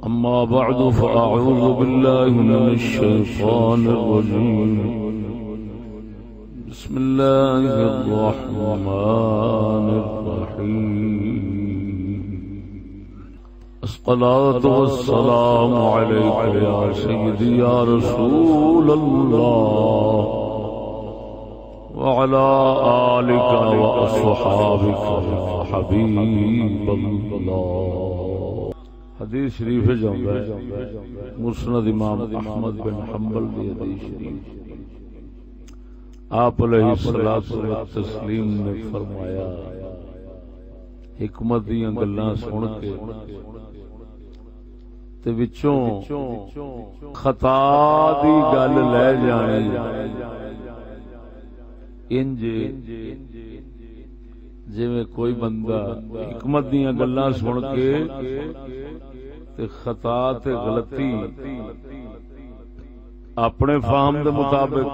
أما بعد فأعوذ بالله من الشيطان الرجيم بسم الله الرحمن الرحيم الصلاة والسلام عليك يا سيدي يا رسول الله وعلى آلك وأصحابك يا حبيب الله. حدیث شریف جاؤں ہے مسند امام احمد بن حنبل دی حدیث شریف. آپ علیہ الصلوۃ والتسلیم نے فرمایا حکمت دیاں گلاں سن کے تے وچوں خطا دی گل لے جانی انج جویں کوئی بندہ حکمت دیاں گلاں سن کے تے خطا تے غلطی اپنے فہم دے مطابق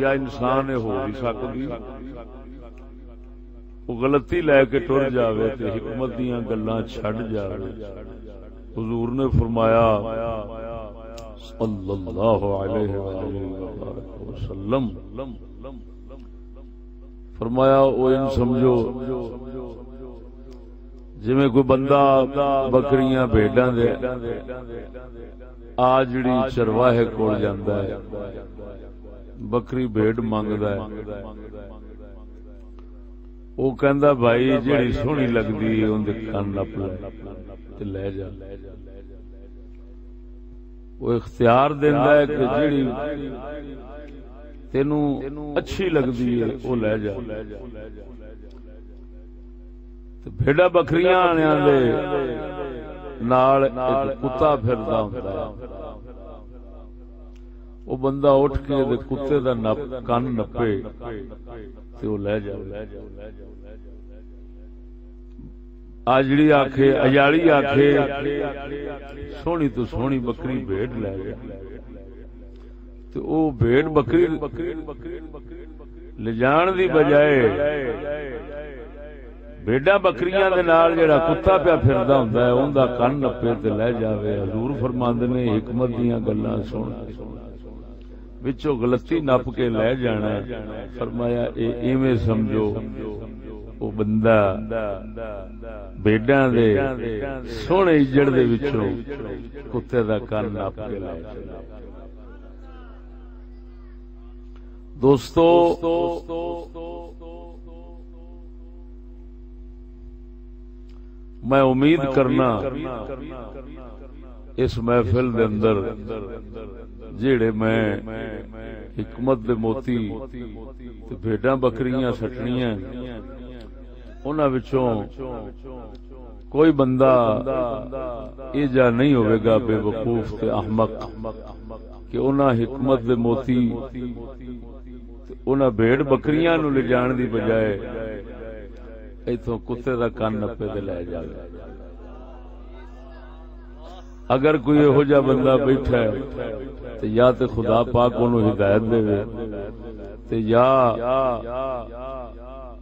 یا انسان ہو بھی سکتی وہ غلطی لے کے ٹر جاوے تے حکمت دیاں گلاں چھڈ جاوے. حضور نے فرمایا صلی اللہ علیہ وسلم فرمایا او ان سمجھو جویں کوئی بندہ بکریاں بھیڈاں دے آ جڑی چرواہے کول جاندا ہے بکری بھیڈ منگدا ہے او کہندا بھائی جڑی سونی لگدی ہے اون دے کان نپ تے لے جا. وہ اختیار دیندا ہے کہ جڑی تینوں اچھی لگدی ہے او لے جا. بھیڑا بکریاں آنیاں دے نال ایک کتا پھردا ہوندا ہے. وہ بندہ اٹھ کے دے کتے دا کان نپے تے وہ لے جا. آجڑی آکھے اجاڑی آکھے سونی تو سونی بکری بھیڑ لے جا تے او بھیڑ بکری لے جان دی بجائے بھیڈاں بکریاں دے نال جڑا کتا پیا پھردا ہوندا ہے اون دا کان نپے تے لے جاوے. حضور فرماندے نے حکمت دیاں گلاں سن وچوں غلطی نپ کے لے جانا. فرمایا اے ایویں سمجھو او بندہ بھیڈاں دے سونے اجڑ دے وچوں کتے دا کان نپ کے لے جانا. دوستو میں امید کرنا اس محفل دے اندر جیڑے میں حکمت دے موتی تے بھیڈاں بکریاں سٹنیاں انہاں وچوں کوئی بندہ یہ جا نہیں ہوئے گا بے وقوف تے احمق کہ انہاں حکمت دے موتی انہاں بھیڑ بکریاں نو لے جان دی بجائے ایتھوں کتے دا کان نپے دے لے جاوے. اگر کوئی ہو جا بندہ بیٹھا ہے تے یا تے خدا پاک انہوں ہدایت دے تے یا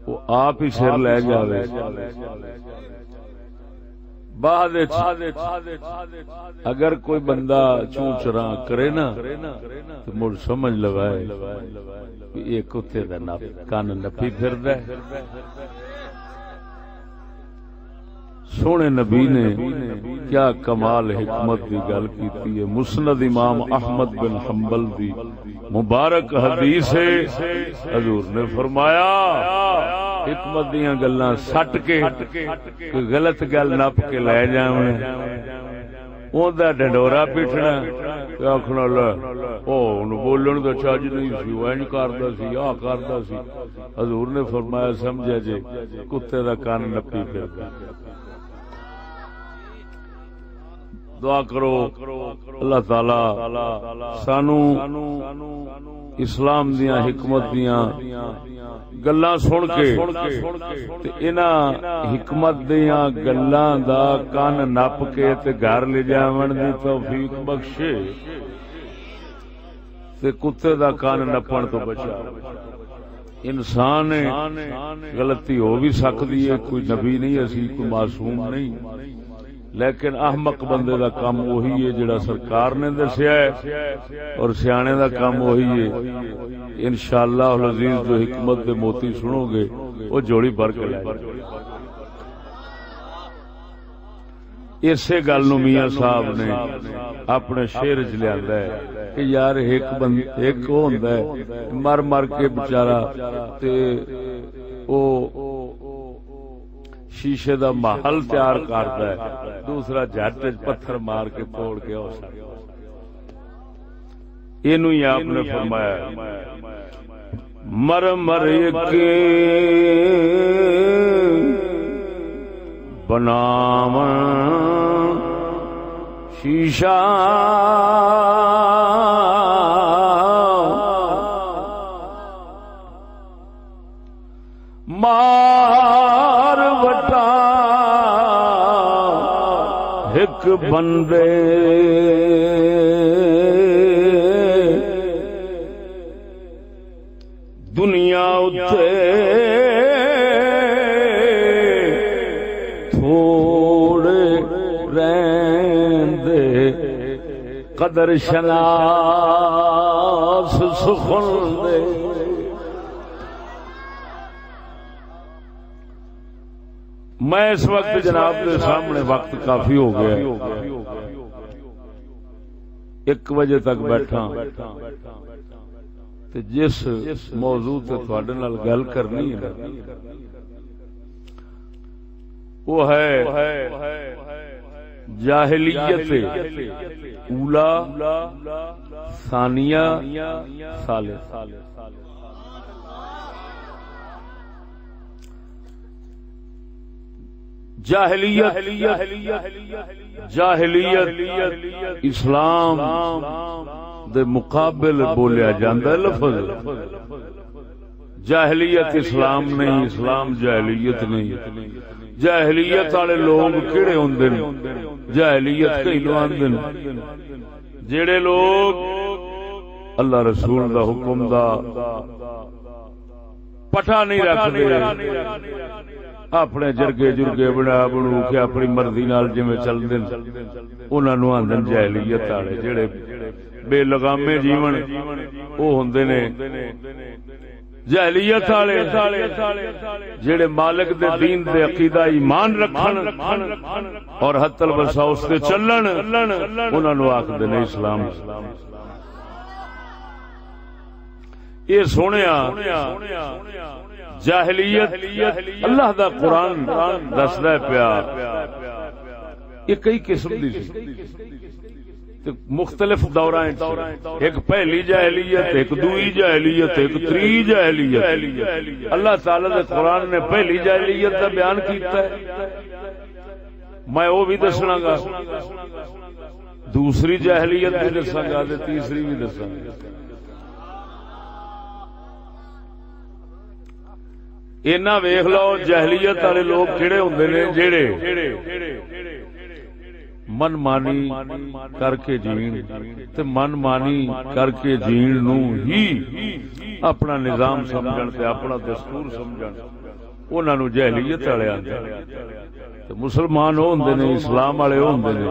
وہ آپ ہی سر لے جاوے. بعد اگر کوئی بندہ چون چراں کرے نا تو مڑ سمجھ لوائے یہ کتے دا کان نپی پھردا ہے. سونے نبی نے کیا کمال حکمت دی گل کیتی ہے. مسند امام احمد بن حنبل دی مبارک حدیث ہے. حضور نے فرمایا حکمت دیاں گلاں سٹ کے کوئی غلط گل نپ کے لے جاویں اون دا ڈنڈورا پیٹنا آکھنا لے او بولن دا چج نہیں سی وہ انج کردا سی آ کردا سی. حضور نے فرمایا سمجھا جے کتے دا کان نپی پھردا. دعا کرو اللہ تعالی سانو اسلام دیاں حکمت دیاں گلاں سن کے تے انہاں حکمت دیاں گلاں دا کان نپ کے تے گھر لے جاون دی توفیق بخشے تے کتے دا کان نپن تو بچا. انسان غلطی ہو بھی سکتی ہے، کوئی نبی نہیں، اسی کوئی معصوم نہیں، لیکن احمق بندے دا کام وہی ہے جڑا سرکار نے دسیا ہے اور سیانے دا کام وہی ہے. انشاءاللہ العزیز جو حکمت دے موتی سنو گے وہ جوڑی بھر کے لائے. اسی گل نو میاں صاحب نے اپنے شعر چ لیا ہے کہ یار ایک ہوندا ہے مر مر کے بیچارہ تے او شیشے دا محل تیار کرتا ہے, دوسرا جٹ پتھر مار کے توڑ کے ہو سکتا. اینو ہی آپ نے فرمایا مر مر کے بناواں شیشہ مار وٹا ایک بندے دنیا اتے تھوڑے رہندے قدر شناس سخن دے. میں اس وقت جناب کے سامنے وقت کافی ہو گیا, 1 بجے تک بیٹھا تے جس موضوع تے تواڈے نال گل کرنی ہے وہ ہے جاہلیت اولا ثانیہ ثالثہ. جاہلیت اسلام دے مقابل بولیا جاندا ہے لفظ. جاہلیت اسلام نہیں, اسلام جاہلیت نہیں. جاہلیت والے لوگ کیڑے ہوندے نے؟ جاہلیت کئی لوگ آندے نے جڑے لوگ اللہ رسول دا حکم دا پٹا نہیں رکھدے, اپنے جرگے بنا کے اپنی مرضی نال جویں چلدے نے انہاں نوں آندے جاہلیت والے. جڑے بے لگامے جیون او ہوندے نے جاہلیت والے. جڑے مالک دے دین دے عقیدہ ایمان رکھن اور حت البصا اس تے چلن انہاں نوں آکھدے نے اسلام. یہ سونیا جاہلیت اللہ دا قرآن دسدا پیا یہ کئی قسم دی مختلف دوراں, ایک پہلی جاہلیت, ایک دوئی جاہلیت, ایک تری جاہلیت. اللہ تعالی دے قرآن نے پہلی جاہلیت دا بیان کیتا ہے, میں وہ بھی دسنا گا, دوسری جاہلیت بھی دساں گا تے تیسری بھی دساں گا. اینا ویکھ لو جاہلیت والے لوگ کیڑے ہوندے نے جڑے من مانی کر کے جین تے من مانی کر کے جین نو ہی اپنا نظام سمجھن تے اپنا دستور سمجھن انہاں نو جاہلیت والے آندے. تے مسلمان ہوندے نے, اسلام والے ہوندے نے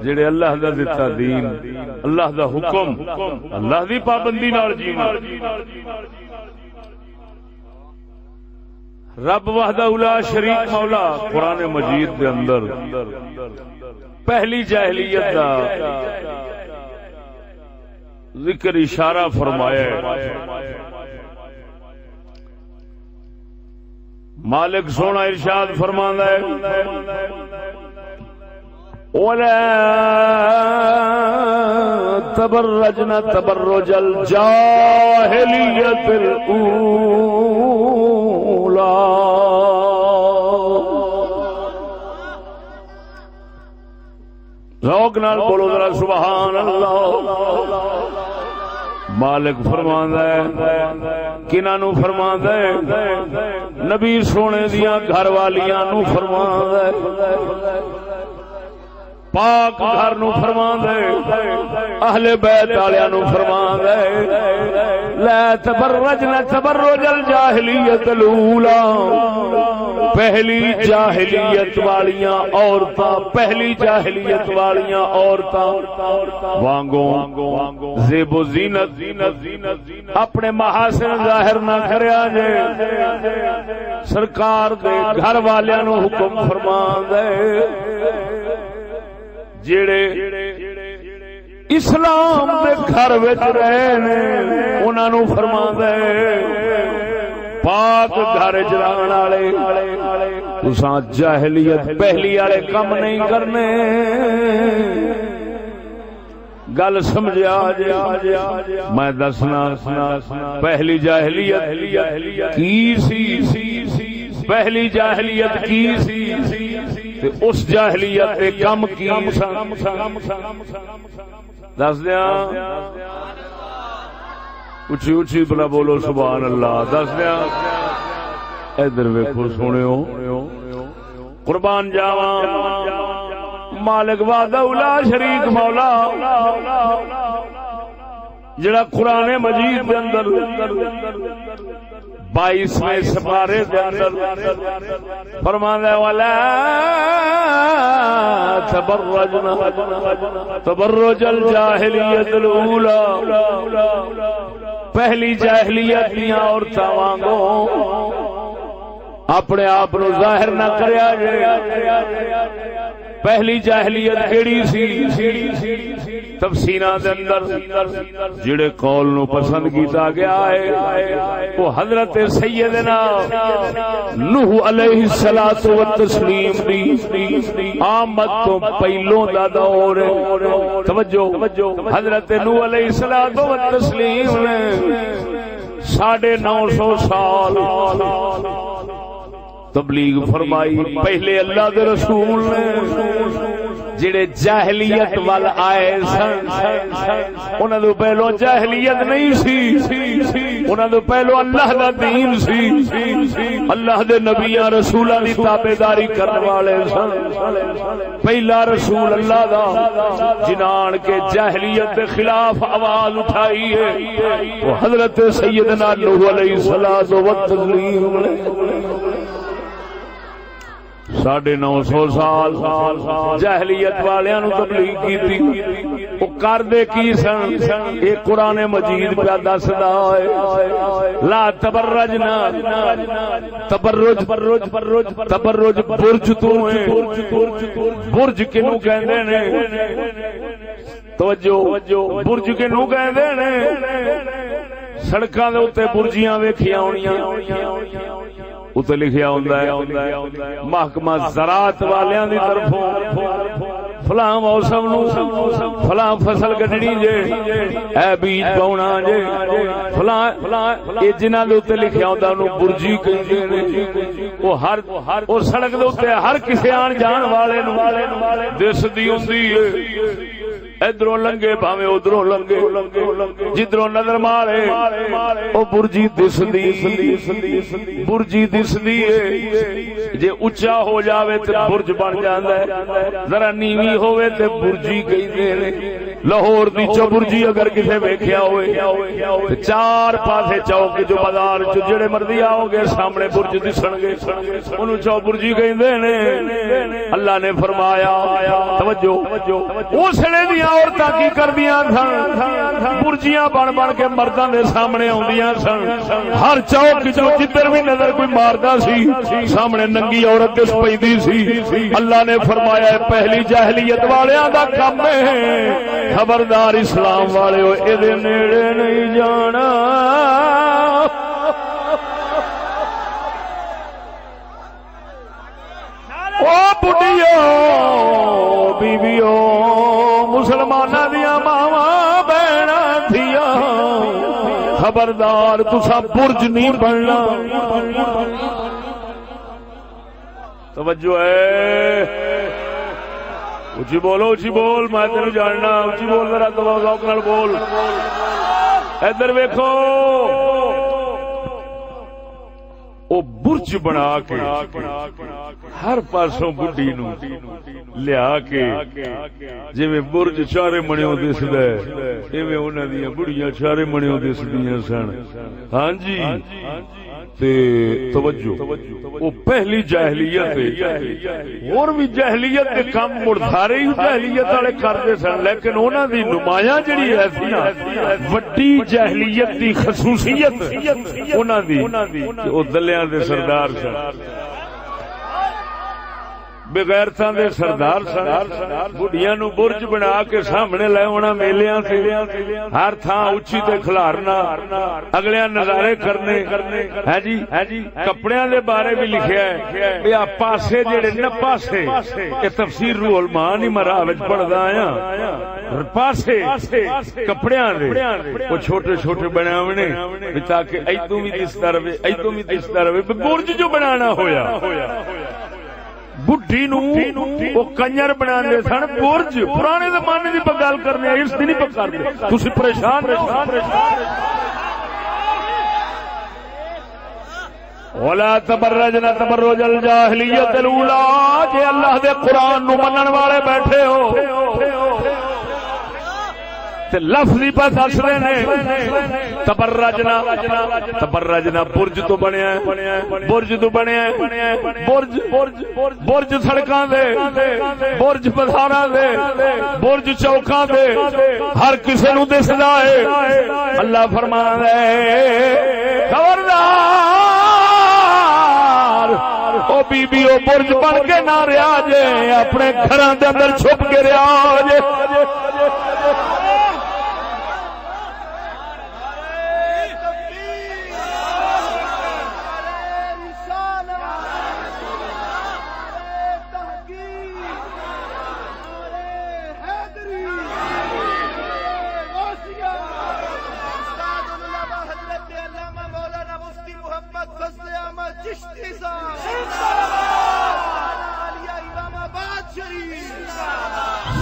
جڑے اللہ دا دتا دین, اللہ دا حکم, اللہ دی پابندی نال جیون. رب وحدہ لا شریک مولا قرآن مجید دے اندر پہلی جاہلیت دا ذکر اشارہ فرمایا ہے. مالک سونا ارشاد فرماندا ہے وَلَا تَبَرَّجْنَا تَبَرُّجَ الْجَاهِلِيَّةِ الْأُولَى. ذوق نال بولو ذرا سبحان اللہ. مالک فرماندا ہے کناں نو فرماندا ہے نبی سونے دیاں گھر والیاں نو فرماندا ہے پاک گھر نو فرماندا ہے، اہل بیت والیاں نو فرماندا ہے لا تبرجن تبرج الجاہلیت الاولی، پہلی جاہلیت والیاں عورتاں، پہلی جاہلیت والیاں عورتاں وانگوں زیب و زینت اپنے محاسن ظاہر نہ کریا جے، سرکار دے گھر والیاں نو حکم فرماندا ہے جڑے اسلام دے گھر وچ رہے نے انہاں نو فرماندا ہے پاک گھر وچ رہن والے تساں جاہلیت پہلی والے کم نہیں کرنے۔ گل سمجھا جے میں دسنا پہلی جاہلیت کی سی، پہلی جاہلیت کی سی تے اس جاہلیت دے کم کی دس دیاں، اچھی اچھی بنا بولو سبحان اللہ، دس دیاں۔ ادھر ویکھو سنیو قربان جاواں مالک وحدہ لا شریک مولا جڑا قرآن مجید دے اندر 22ویں سپارے دے اندر فرماندا ہے ولا تبرجنا تبرج الجاہلیت الاولی، پہلی جاہلیت دیاں عورتاں وانگوں اپنے آپ نو ظاہر نہ کریا جے۔ پہلی جاہلیت کیڑی سی؟ تفسیراں دے اندر جڑے قول نو پسند کیتا گیا ہے وہ حضرت سیدنا نوح علیہ الصلوۃ والتسلیم دی آمد تو پہلوں دا دور ہے۔ توجہ، حضرت نوح علیہ الصلوۃ والتسلیم نے 950 سال تبلیغ فرمائی۔ پہلے اللہ دے رسول نے جڑے جاہلیت وال آئے سن انہاں دے پہلو جاہلیت نہیں سی، انہاں دے پہلو اللہ دا دین سی، اللہ دے نبیاں رسولاں دی تابعداری کرنے والے سن۔ پہلا رسول اللہ دا جنان کے جاہلیت کے خلاف آواز اٹھائی ہے وہ حضرت سیدنا نوح علیہ الصلوۃ والتسلیم نے 950 سال جاہلیت والیاں نو تبلیغ کیتی۔ او کردے کی سن؟ اے قرآن مجید پہ دسدا ہے لا تبرجنا تبرج تبرج برج تو ہے، برج کینو کہندے نے؟ توجہ، برج کینو کہندے نے؟ سڑکاں دے اوتے برجیاں ویکھیاں ہونیاں اتنے لکھیا ہوندا ہے محکمہ زراعت والیاں دی طرفوں فلاں موسم نو فلاں فصل کٹنی جے، اے بیج پاؤنا جے، فلاں اے جنہاں دے اوتے لکھیا ہوندا انہوں برجی کہندے نے۔ او سڑک دے اوتے ہر کسے آن جان والے نو دسدی ہوندی ہے، ادھروں لنگے بھاویں ادھروں لنگے، جدھروں نظر مارے او برجی دسدی، برجی دسدی ہے۔ جے اونچا ہو جاوے تے برج بن جاندا ہے، ذرا نیوی ہوے تے برجی کہندے نے۔ لاہور دی چوبرجی اگر کسے ویکھیا ہوئے تے چار پاسے چوک جو بازار چ جڑے مرضی آؤ گے سامنے برج دسن گے، انہوں چوبرجی کہندے نے۔ اللہ نے فرمایا توجہ، اسلے دی عورتاں کی کردیاں سن؟ برجیاں بن بن کے مرداں دے سامنے آندیاں سن۔ ہر چوک جو جدھر بھی نظر کوئی ماردا سی سامنے ننگی عورت دس پیندی سی۔ اللہ نے فرمایا پہلی جاہلیت والیاں دا کم ہے، خبردار اسلام والے ہو اے دے نیڑے نہیں جانا۔ او بڈیو بیویو مسلماناں دیاں ماواں بہناں تھیاں، خبردار تساں برج نہیں بننا۔ توجہ ہے، اچھی بولو، اچھی بول، میں تینوں جاننا، اچھی بول، ذرا ذوق نال بول۔ ادھر ویکھو او برج بنا کے ہر پاسوں بڈھی نو لیا کے جویں برج چارے منیوں دسدا ہے ایویں انہاں دیاں بڑیاں چارے منیوں دسدیاں سن. ہاں جی تے توجہ او پہلی جاہلیت ہے. اور بھی جاہلیت دے کام مڑ سارے ہی جاہلیت والے کردے سن لیکن انہاں دی نمایاں جڑی ہے سی نا وڈی جاہلیت دی خصوصیت انہاں دی او دلیاں دے سردار سن بغیرتاں دے سردار سن. بڑھیاں نو برج بنا کے سامنے لے آنا میلیاں تے ہر تھاں اچھی تے کھلارنا اگلیاں نظارے کرنے. ہے جی کپڑیاں دے بارے بھی لکھیا ہے کہ آ پاسے جڑے نہ پاسے اے تفسیر روح المعانی مرا وچ پڑھدا آیا پاسے کپڑیاں دے او چھوٹے چھوٹے بناونے تاکہ ایتوں بھی دسدا رہے ایتوں بھی دسدا رہے. برج جو بنانا ہویا بڈھی نو وہ کنجر بنا دے سن برج. پرانے زمانے دی گل کرنے اس دی نہیں پکڑ تسی پریشان ولا تبرجنا تبرج الجاہلیت الاولى. جے اللہ دے قرآن نو منن والے بیٹھے ہو تے لفظی پاس دس رہے نے تبرجنا برج تو بنیا برج تو بنیا برج سڑکاں دے برج بازاراں دے برج چوکاں دے ہر کسے نو دسدا ہے. اللہ فرماندا ہے خبردار او بی بی او برج بن کے نہ رہیا جے اپنے گھراں دے اندر چھپ کے رہیا جے.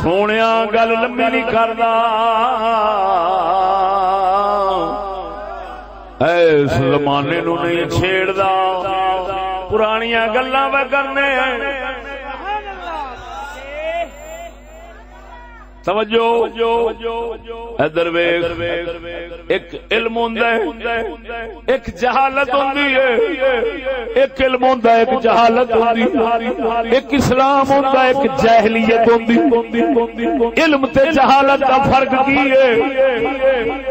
سونیا گل لمبی نہیں کردا اس زمانے نو نہیں چھیڑدا پرانیاں گلاں وے کرنے. توجہ ادھر ویکھ ایک علم ہوندا ہے ایک جہالت ہوندی ہے. ایک علم ہوندا ہے ایک جہالت ہوندی ہے. ایک اسلام ہوندا ہے ایک جاہلیت ہوندی. علم تے جہالت دا فرق کی ہے؟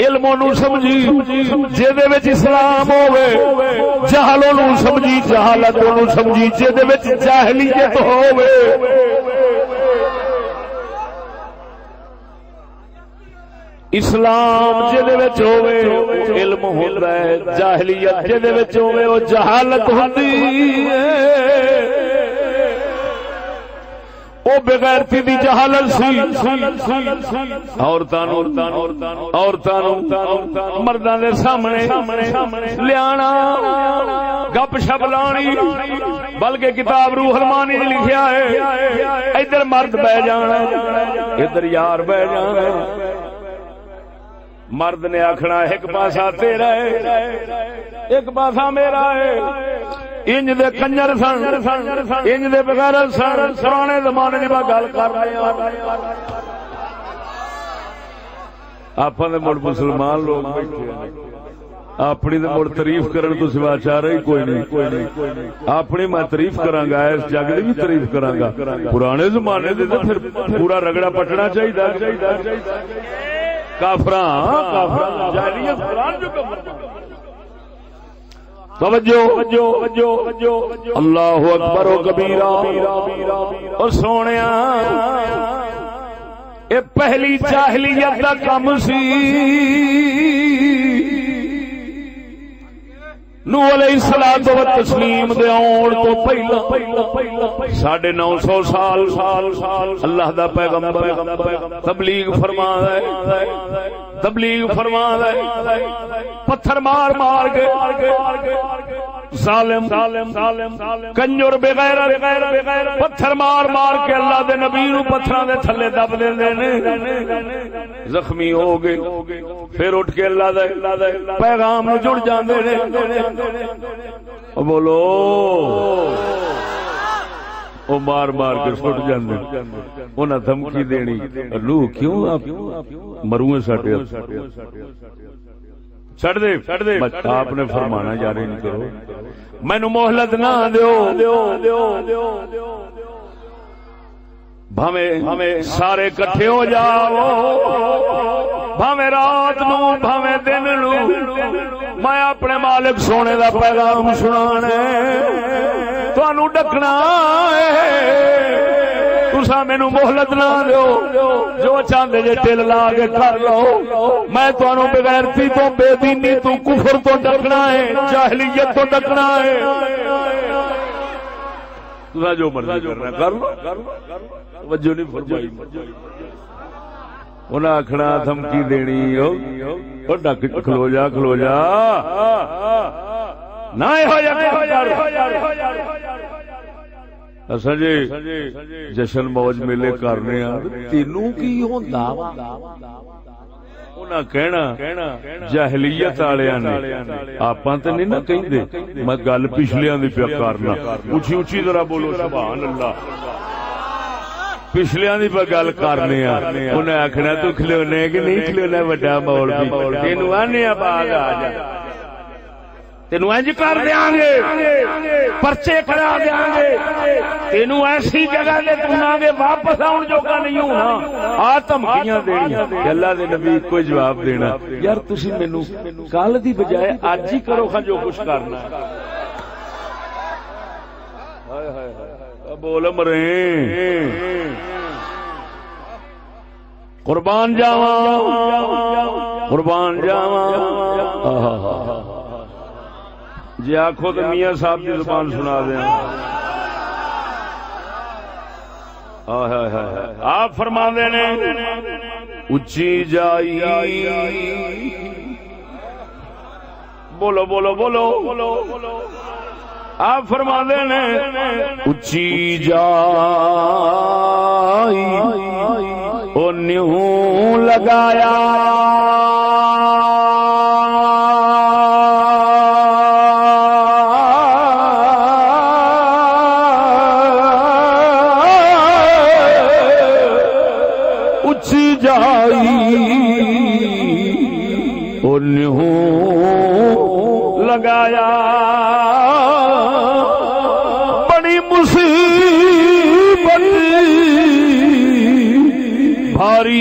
علم نو سمجھی جے دے وچ اسلام ہوے جہل نو سمجھی جہالت نو سمجھی جے دے وچ جاہلیت ہوے. اسلام جے وچ ہوے علم ہوندا ہے جاہلیت جے وچ ہوے او جہالت ہوندی ہے. او بغیرتی دی جہالت سی. عورتاں مرداں دے سامنے لیانا گپ شپ لانی بلکہ کتاب روح المانی نے لکھیا ہے ادھر مرد بہ جانا ادھر یار بہ جانا. مرد نے آخنا ایک پاسا تیرا ہے ایک پاسا میرا ہے. انج دے کنجر سن انج دے بغیر سن. پرانے زمانے دی میں گل کر رہا ہوں. آپ مڑ مسلمان لوگ بیٹھے اپنی تو مڑ تعریف کرن تو سوا چاہ رہی کوئی نہیں. اپنی میں تعریف کراں گا اس جگ دی بھی تعریف کراں گا. پرانے زمانے دے تے پھر پورا رگڑا پٹنا چاہیے. کافراں جاہلیت قرآن جو توجہ اللہ اکبر و کبیرہ. اور سونیا اے پہلی جاہلیت دا کم سی. نوح علیہ الصلوۃ والتسلیم دے آن تو پہلا 950 سال اللہ دا پیغمبر تبلیغ فرما ہے پتھر مار کے ظالم کنجر بغیر پتھر مار مار کے اللہ دے نبی نو پتھراں دے تھلے دب دے نے، زخمی ہو گئے، پھر اٹھ کے اللہ دا پیغام نو جڑ جاندے نے۔ بولو وہ مار مار کے سٹ جاندے، انہاں دھمکی دینی روح کیوں آپ مروئے ساڈے چھڑ دے۔ آپ نے فرمانا جاری نہیں کرو، مینو مہلت نہ دیو، بھاویں سارے کٹھے ہو جاؤ، بھاویں رات نو بھاویں دن نو، میں اپنے مالک سونے دا پیغام سنانا تانوں ڈکنا ہے، تسا مینو مہلت نہ دیو، جو چاہتے جے دل لا کے کر لو، میں تانوں بغیرتی تو بے دینی تو کفر تو ڈکنا ہے، جاہلیت تو ڈکنا ہے، تسا جو مرضی کرنا کر لو، توجہ نہیں فرمائی۔ انہاں آکھنا دھمکی دینی او ڈک کھلو جا نہ ہو جا اساں جی جشن موج میلے کرنے آ، تینوں کی ہوندا انہاں کہنا جاہلیت والیاں نے، آپاں تے نہیں نہ کہندے، میں گل پچھلیاں دی پیا کرنا، اونچی اونچی ذرا بولو سبحان اللہ، پچھلیاں دی پہ گل کرنے آ، انہیں آکھنا تو کھلونے کہ نہیں کھلونا وڈا مولوی، تینوں آنے باغ آ جا، تینوں انج کر دیاں گے، پرچے کرا دیاں گے، تینوں ایسی جگہ دے تنا گے واپس آن جوگا نہیں ہونا، آ دھمکیاں دینیاں، اللہ دے نبی کوئی جواب دینا، یار تسی مینوں کل دی بجائے اج ہی کرو خا جو کچھ کرنا ہے۔ بول مرے قربان جاواں جی آخو تو میاں صاحب کی زبان سنا دیں۔ آپ فرما دے نے اچھی جائی، بولو بولو بولو بولو، آپ فرما دے نے اچھی جائی او نیوں لگایا، اچھی جائی او نیوں لگایا، بھاری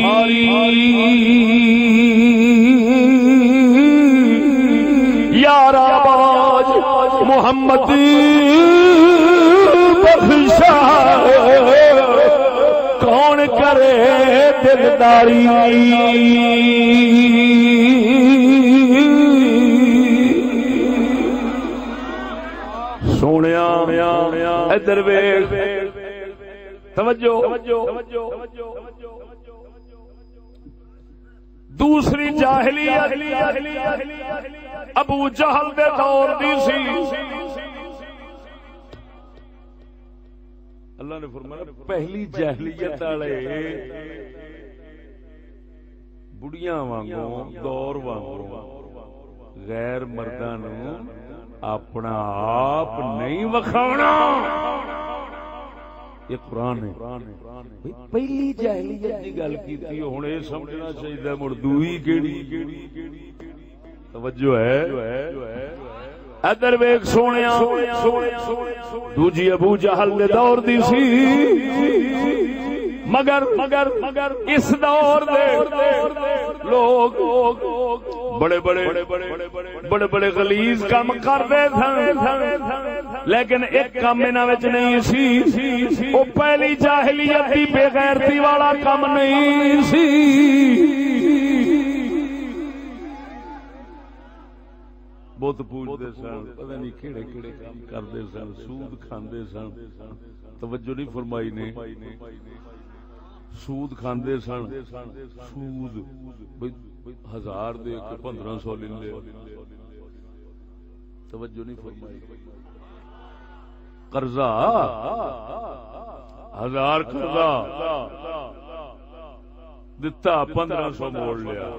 یار آواز محمد بخشا، کون کرے دلداری، سونیا ادھر ویکھ توجہ، دوسری جاہلیت ابو جہل دے دور دی سی، اللہ نے فرمایا پہلی جاہلیت والے بڑیاں وانگوں دور وانگوں غیر مرداں نو اپنا آپ نہیں وکھاونا، یہ قرآن ہے، پہلی جاہلیت دی گل کیتی، ہن اے سمجھنا چاہیے مڑ دوئی کیڑی، توجہ ہے ادھر ویکھ سونیا، دوجی ابو جہل دے دور دی سی، مگر اس دور دے لوگ بڑے بڑے غلیظ کام کرتے تھے، لیکن ایک کام انہاں وچ نہیں سی، او پہلی جاہلیت دی بے غیرتی والا کام نہیں سی، بہت پوچھتے سن، پتہ نہیں کیڑے کیڑے کام کرتے سن، سود کھاندے سن، توجہ نہیں فرمائی نے، سود کھاندے سن، سود 1000 دے کے 1500 لے لے، توجہ نہیں فرمائی. قرضہ 1000 قرضہ دتا 1500 موڑ لیا.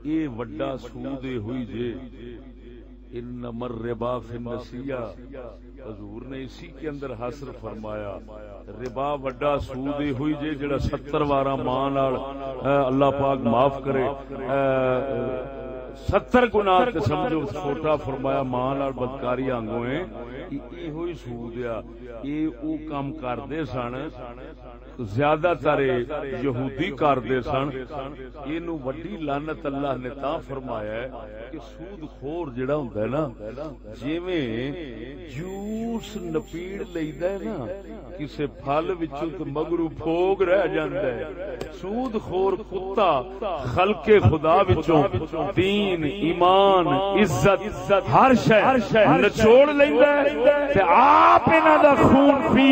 یہ وڈا سود ہوئی جے. انما الربا فی النسیہ، حضور نے اسی کے اندر حصر فرمایا ربا وڈا سود ہوئی جے جڑا 70 وارا ماں نال اللہ پاک معاف کرے 70 گناہ تے سمجھو چھوٹا فرمایا ماں نال بدکاری آنگوں ہیں. یہ ہوئی سود آ. یہ او کام کردے سن زیادہ تر یہودی کردے سن. اینو وڈی لعنت اللہ نے تا فرمایا ہے کہ سود خور جڑا ہوندا ہے نا جویں جوس نپیڑ لیندا ہے نا کسے پھل وچوں تے مگرو پھوگ رہ جاندا ہے. سود خور کتا خلق خدا وچوں دین ایمان عزت ہر شے نچوڑ لیندا ہے تے آپ انہاں دا خون پی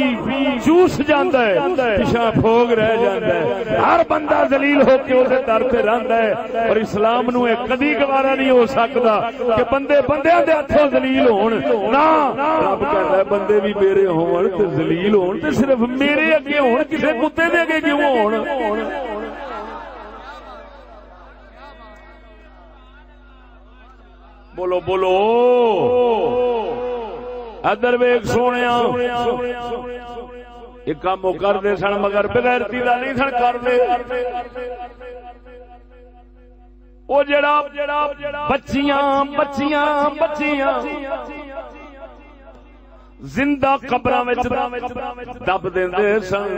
جوس جاندا ہے پیچھے پھوگ رہ جاندا ہے. ہر بندہ ذلیل ہو کے اسے در تے رہندا ہے. اور اسلام نو ایک کدی گوارا نہیں ہو سکدا کہ بندے بندیاں دے ہتھوں ذلیل ہون. نا رب کہندا ہے بندے بھی میرے ہون تے ذلیل ہون تے صرف میرے اگے ہون کسے کتے دے اگے کیوں ہون. بولو بولو ادھر ویکھ سونیا یہ کام وہ کرتے سن مگر بغیرتی دا نہیں سن کرتے. وہ جڑا بچیاں زندہ قبراں وچ دب دیندے سن.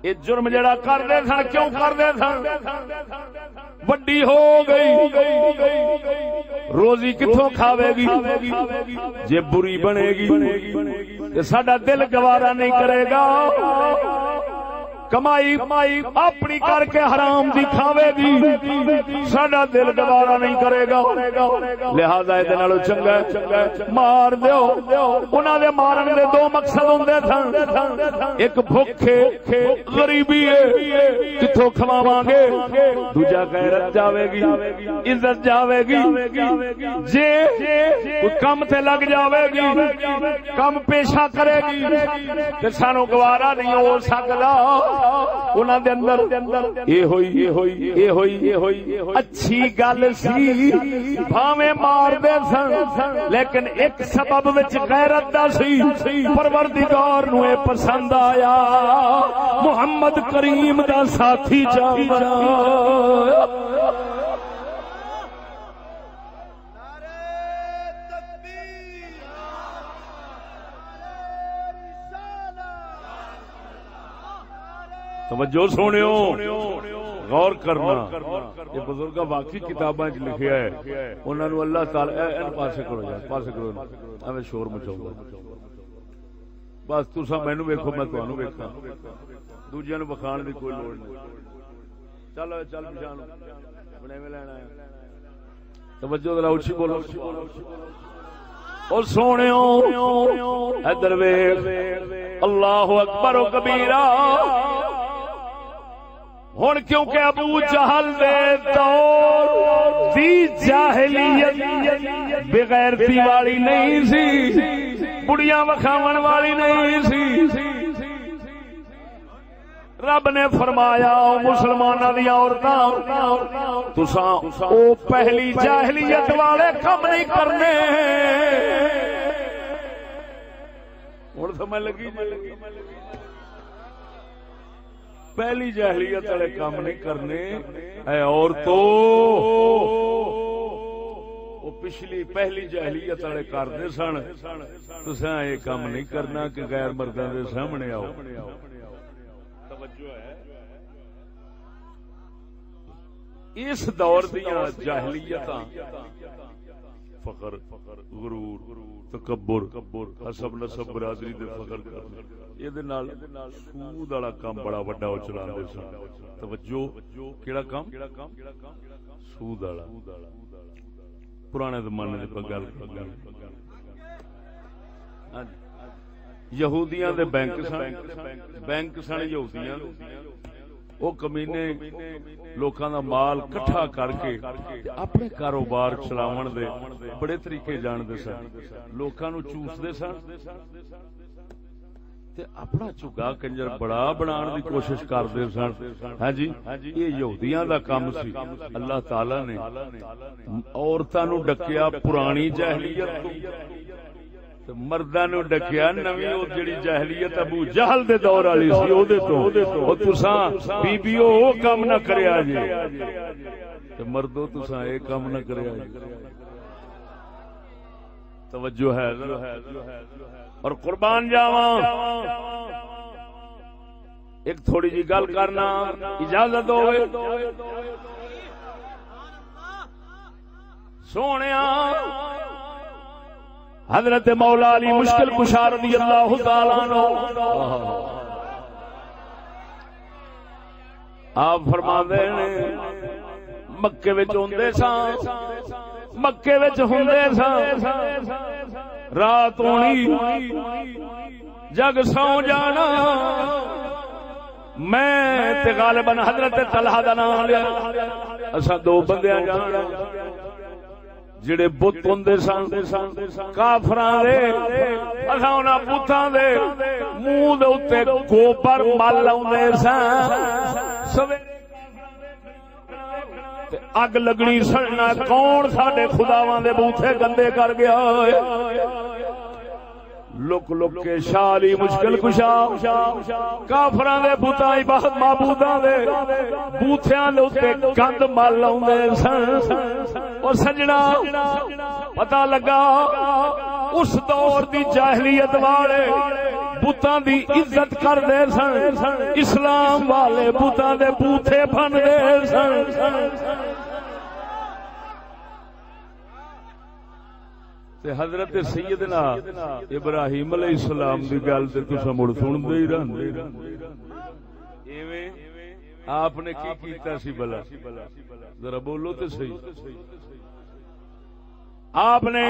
یہ جرم جڑا کرتے سن کیوں کرتے سن؟ وڈی ہو گئی روزی کتوں کھاوے گی جے بری بنے گی. ساڈا دل گوارا نہیں کرے گا کمائی اپنی کر کے حرام دی کھاوے گی ساڈا دل گوارا نہیں کرے گا. لہذا یہ نالوں چنگا ہے مار دیو. انہاں دے مارن دے دو مقصد ہوندے سن. ایک بھوکے غریبی ہے کتھوں کھواواں گے. دوجا غیرت جاوے گی عزت جاوے گی. جے کوئی کم تے لگ جاوے گی کم پیشہ کرے گی تے سانو گوارا نہیں ہو سکدا. انہاں دے اندر یہ ہوئی اچھی گل سی بھاویں مار دے سن لیکن ایک سبب وچ غیرت دا سی. پروردگار نو اے پسند آیا محمد کریم دا ساتھی چاہیے. توجہ سونیو غور کرنا. یہ بزرگ واقعی کتاباں وچ لکھیا ہے. انہاں نو اللہ تعالی ان پاسے کرو یار پاسے کرو ایویں شور مچاؤ بس. تساں مینوں ویکھو میں تانوں ویکھاں دوجیاں نو بخان دی کوئی لوڑ نہیں. چل پچھان بنے میں لینا ہے. توجہ ذرا اونچی بولو. او سونیو ادھر ویکھ اللہ اکبر و کبیرہ. ہن کیونکہ ابو جہل دے دور دی جاہلیت بغیرتی والی نہیں سی بڑیاں وکھاون والی نہیں سی. رب نے فرمایا مسلماناں دی عورتاں تساں او پہلی جاہلیت والے کم نہیں کرنے. ہن سمجھ لگی پہلی جاہلیت والے کام نہیں کرنے. اے عورتوں وہ پچھلی پہلی جاہلیت والے کرتے سن تساں یہ کام نہیں کرنا کہ غیر مرداں دے سامنے آؤ. توجہ ہے اس دور دیاں جاہلیتاں فخر غرور تکبر حسب نسب برادری دے فخر کرنا یہ سود والا کام بڑا وڈا چلاندے سن. توجہ کیڑا کام سود والا. پرانے زمانے دی گل یہودیاں دے بینک سن یہودیاں وہ کمینے لوکاں دا مال کٹھا کر کے اپنے کاروبار چلاون دے بڑے طریقے جاندے سن، لوکاں نو چوسدے سن تے اپنا چگا کنجر بڑا بنان دی کوشش کردے سن. ہاں جی یہ یہودیاں دا کام سی. اللہ تعالی نے عورتاں نو ڈکیا پرانی جاہلیت تو مرداں نو ڈکیا نویں او جڑی جاہلیت ابو جہل دے دور والی سی او دے تو. او تساں بیبیو او کام نہ کریا جی تے مردو تساں اے کام نہ کریا جی. توجہ ہے اور قربان جاواں ایک تھوڑی جی گل کرنا اجازت ہوئے. سونیا حضرت مولا علی مشکل کشا رضی اللہ تعالی عنہ آپ فرماندے نے مکے وچ ہوندے سان، مکے وچ ہوندے سان، رات ہونی جگ سو جانا. میں تے غالباً حضرت طلحہ دا نام لیا، اساں دو بندیاں جانا جڑے بت ہوندے سن کافراں دے، اساں انہاں بتاں دے منہ دے اوتے گوبر مل لاوندے سن. اگ لگنی سڑنا، کون ساڈے خداواں دے بوتھے گندے کر گیا. لک لک کے شالی مشکل کشا کافراں دے بتاں بہت معبوداں دے بوتھیاں دے اوتے گند مل لاوندے سن. او سجنا پتہ لگا اس دور دی جاہلیت والے بتاں دی عزت کردے سن، اسلام والے بتاں دے بوتھے بھندے سن. حضرت سیدنا ابراہیم علیہ السلام دی گل تے تساں مڑ سندے ہی رہندے. ایویں آپ نے کی کیتا سی بلا ذرا بولو تے صحیح. آپ نے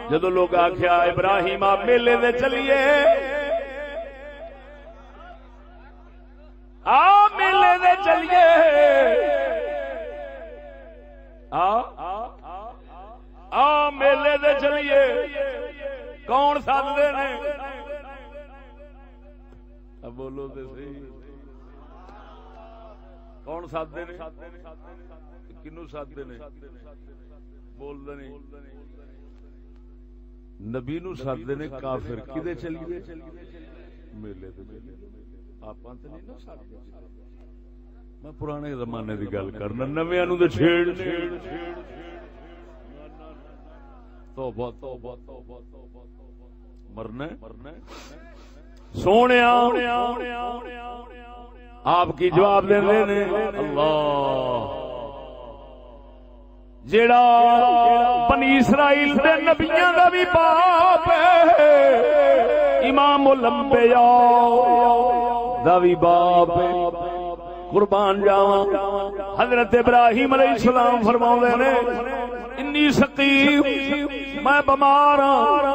جدو لوگ آخیا ابراہیم آپ میلے دے چلیے، آپ میلے دے چلیے، میلے دے چلیے، کون سادے نے؟ اب بولو تے صحیح، کون سادے نے؟ کنو سادے نے؟ بول دے نہیں. نبی نو سادے نے کافر کدے چلیے؟ میلے تے چلیے. آپاں تے نہیں نا سادے. میں پرانے زمانے دی گل کرنا، نویاں نو تے چھیڑ توبہ توبہ توبہ مرنا سونیا. آپ کی جواب دے نے اللہ جیڑا بنی اسرائیل دے نبیاں دا بھی باپ ہے، امام الانبیاء دا بھی باپ ہے. قربان جاواں حضرت ابراہیم علیہ السلام فرماؤندے نے انی سقیم، میں بیمار ہوں.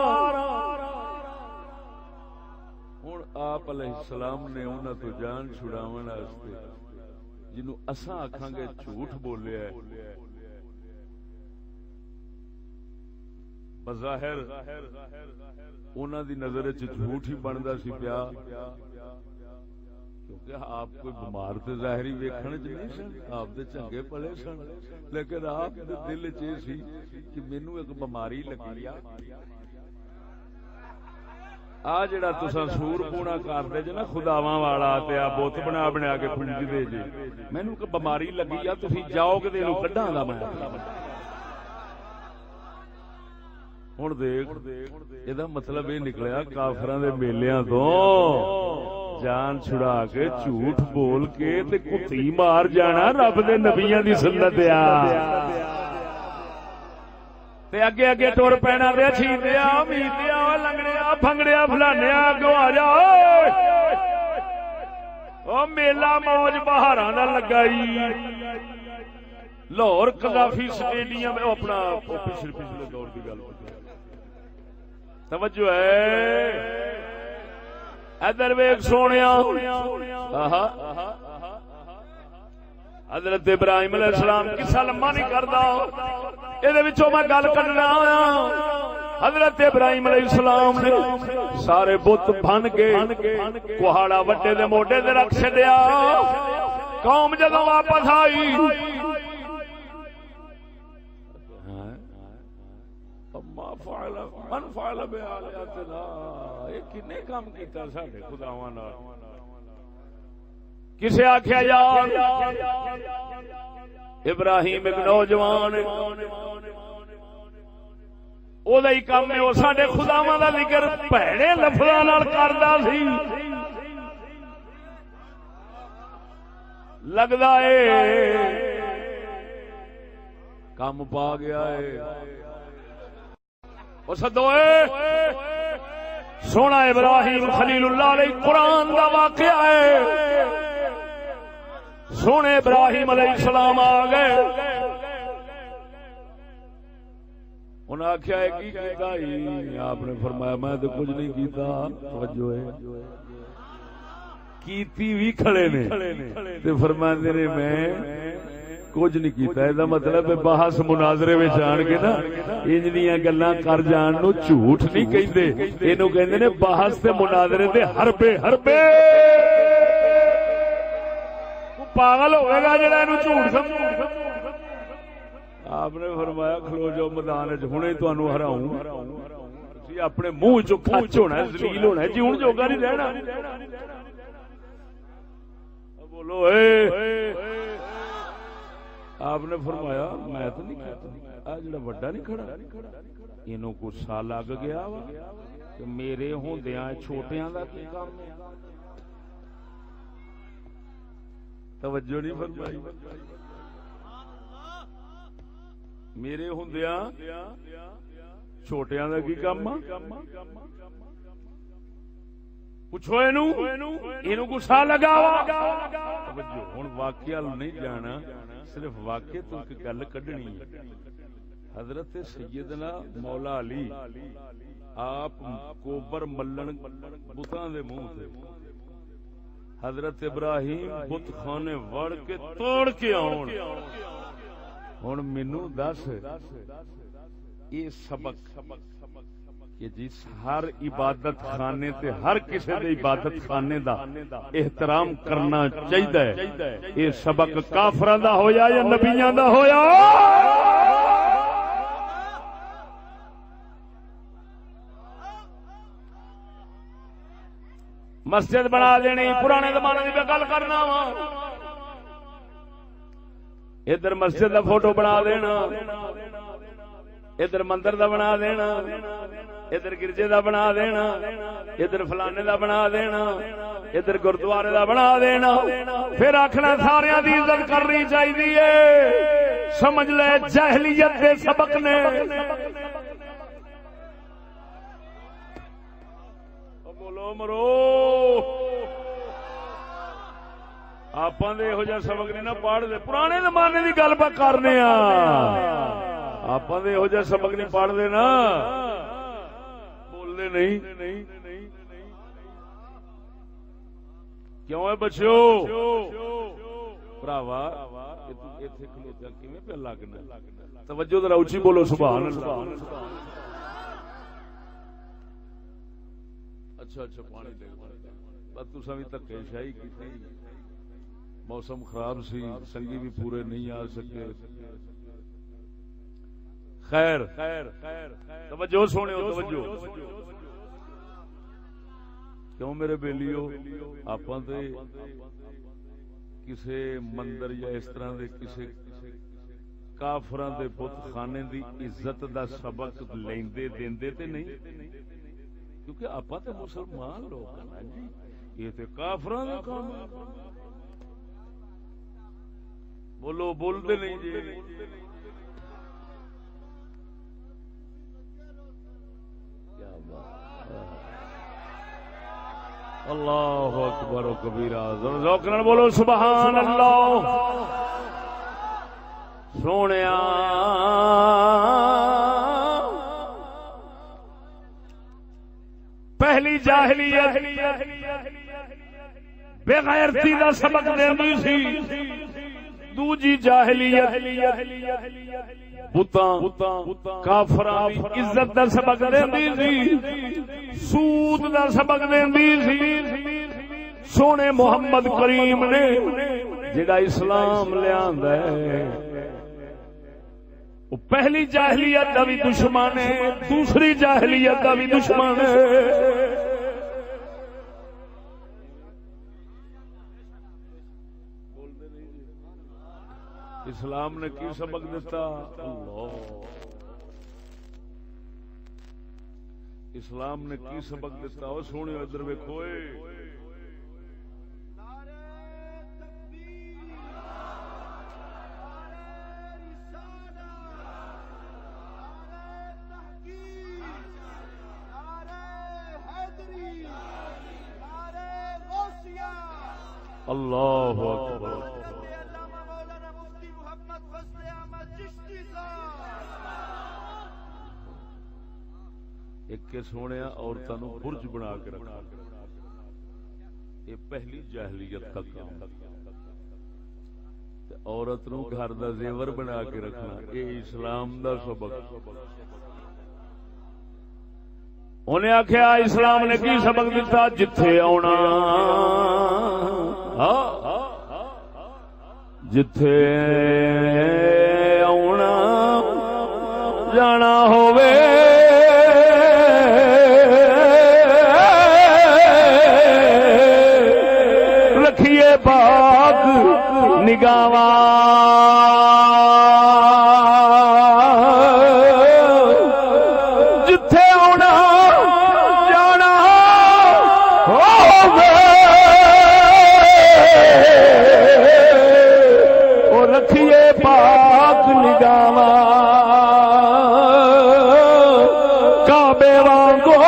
ہن آپ علیہ السلام نے انہاں تو جان چھڑاون واسطے جنوں اساں آکھاں گے جھوٹ بولیا ہے، بظاہر انہاں دی نظر وچ جھوٹ ہی بندا سی پیا، کیونکہ آپ کوئی بیمار تے ظاہری ویکھن چ نہیں سن، آپ دے چنگے پلے سن، لیکن آپ دے دل چ سی کہ مینوں ایک بیماری لگی آ جڑا تساں سور پونا کردے جے نا خداواں والا تے آ بت بنا بنا کے پوجدے جے، مینوں کوئی بیماری لگی آ، تسی جاؤ کہ اینوں کڈاں دا میں. ہن دیکھ اے دا مطلب یہ نکلیا کافراں دے میلیاں تو جان چھڑا کے جھوٹ بول کے تے کتی مار جانا رب دے نبیاں دی سنت تے اگے اگے ٹر پینا تے چھیندیا میتیا لنگڑیا پھنگڑیا فلانیا اگوں آ جا او میلہ موج بہاراں دا لگائی لاہور قذافی سٹیڈیم اپنا پچھلے دور دی گل توجہ ہے. ادھر ویکھ سونیا حضرت ابراہیم علیہ السلام قصہ لمبا نہیں کردا، اے وچوں میں گل کرنا آیا۔ حضرت ابراہیم علیہ السلام نے سارے بت بن کے کوہاڑا وڈے دے موڈے تے رکھ چھڈیا۔ قوم جدوں واپس آئی من فعل بآلہتنا، یہ کنے کام کیتا ساڈے خداواں نال؟ کسے آکھیا یار ابراہیم ایک نوجوان او دا ہی کام ہے، او ساڈے خداواں دا ذکر بھڑے لفظاں نال کردا سی۔ لگدا اے کام پا گیا ہے۔ او سدو سونا ابراہیم خلیل اللہ علیہ قرآن دا واقعہ ہے۔ سونے ابراہیم علیہ السلام آ گئے، انہوں نے آخیا ہے کی کیتا ہی؟ آپ نے فرمایا میں تو کچھ نہیں کیتا۔ توجہ ہے، کیتی بھی کھڑے نے تے فرماندے نے میں کچھ نہیں کیتا۔ یہ مطلب بحث مناظرے میں جان کے نا انج دیاں گلاں کر جان نو جھوٹ نہیں کہندے، اینو کہندے نے بحث تے مناظرے دے حربے حربے۔ پاگل ہوئے گا جڑا اینو جھوٹ سمجھے۔ آپ نے فرمایا کھلو جو میدان وچ ہنے تانوں ہراؤں، تسی اپنے منہ چوں کھچ ہونا ہے، ذلیل ہونا ہے، جیون جوگا نہیں رہنا۔ بولو اے، آپ نے فرمایا میں تو نہیں کہتا، جڑا بڑا نہیں کھڑا اینوں کو سال لگ گیا وا کہ میرے ہوندیاں چھوٹیاں دا کی کام ہے؟ توجہ نہیں فرمائی۔ میرے ہوندیاں چھوٹیاں دا کی کام ہے؟ پوچھو اینوں غصہ لگا وا۔ توجہ، ہن واقعہ نہیں جانا، صرف واقعے تو ایک گل کڈنی ہے۔ حضرت سیدنا مولا علی آپ کوبر ملن بتاں دے منہ تے، حضرت ابراہیم بت خانے وڑ کے توڑ کے آن۔ ہن مینوں دس یہ سبق کہ جس ہر عبادت خانے تے ہر کسی دے عبادت خانے دا احترام کرنا چاہیے، یہ سبق کافراں دا ہویا یا نبیاں دا ہویا؟ مسجد بنا دینی، پرانے زمانے دی گل کرنا وا، ادھر مسجد دا فوٹو بنا دینا، ادھر مندر دا بنا دینا، ادھر گرجے دا بنا دینا، ادھر فلانے دا بنا دینا، ادھر گردوارے دا بنا دینا، پھر آخنا سارے دی عزت کرنی چاہیے۔ سمجھ لے جاہلیت دے سبق نے۔ بولو مرو، آپ یہو جہ سبق نہیں نہ پڑھ دے، پرانے زمانے کی گل پہ کرنے آپ یہو جہ سبق نہیں پڑھتے نا، بولتے نہیں۔ کیوں ہے بچو بھراوا اتنے کھلوتیا کیویں پہ لگنا؟ توجہ ذرا اچھی بولو سبحان اللہ۔ اچھا پانی دے بس تساں بھی دھکے شاہی کی، موسم خراب سی، سنگی بھی پورے نہیں آ سکے۔ خیر توجہ سونے ہو، توجہ کیوں میرے بیلیو، آپ کسے مندر یا اس طرح دے کسے کافراں دے بت خانے دی عزت دا سبق لیندے دیندے تے نہیں، کیونکہ آپ تے مسلمان لوگ ہیں جی، یہ تے کافراں دا کام ہے۔ بولو بولتے نہیں جی۔ کیا بات، اللہ اکبر و کبیرہ، ذوق نال بولو سبحان اللہ۔ سونیا پہلی جاہلیت بے غیرتی دا سبق دیندی سی، دوجی جاہلیت بتاں کافراں دی عزت دا سبق دیندی سی، سود دا سبق دیندی سی۔ سونے محمد کریم نے جڑا اسلام لے آندا ہے وہ پہلی جاہلیت دا بھی دشمن ہے، دوسری جاہلیت دا بھی دشمن ہے۔ اسلام نے کی سبق دیتا؟ اللہ، اسلام نے کی سبق دیتا؟ وہ سونے ادھر ویکھو، اللہ اکبر۔ ایک کے سونے عورتوں نو برج بنا کے رکھا، یہ پہلی جاہلیت کا کام۔ عورت نو گھر دا زیور بنا کے رکھنا، یہ اسلام دا سبق۔ انہیں آخیا اسلام نے کی سبق دیتا؟ جتھے آنا، جتھے آنا جانا ہووے رکھیے پاک نگاواں، جتھے آنا جانا ہووے او رکھیے پاک نگاواں، کعبے وانگو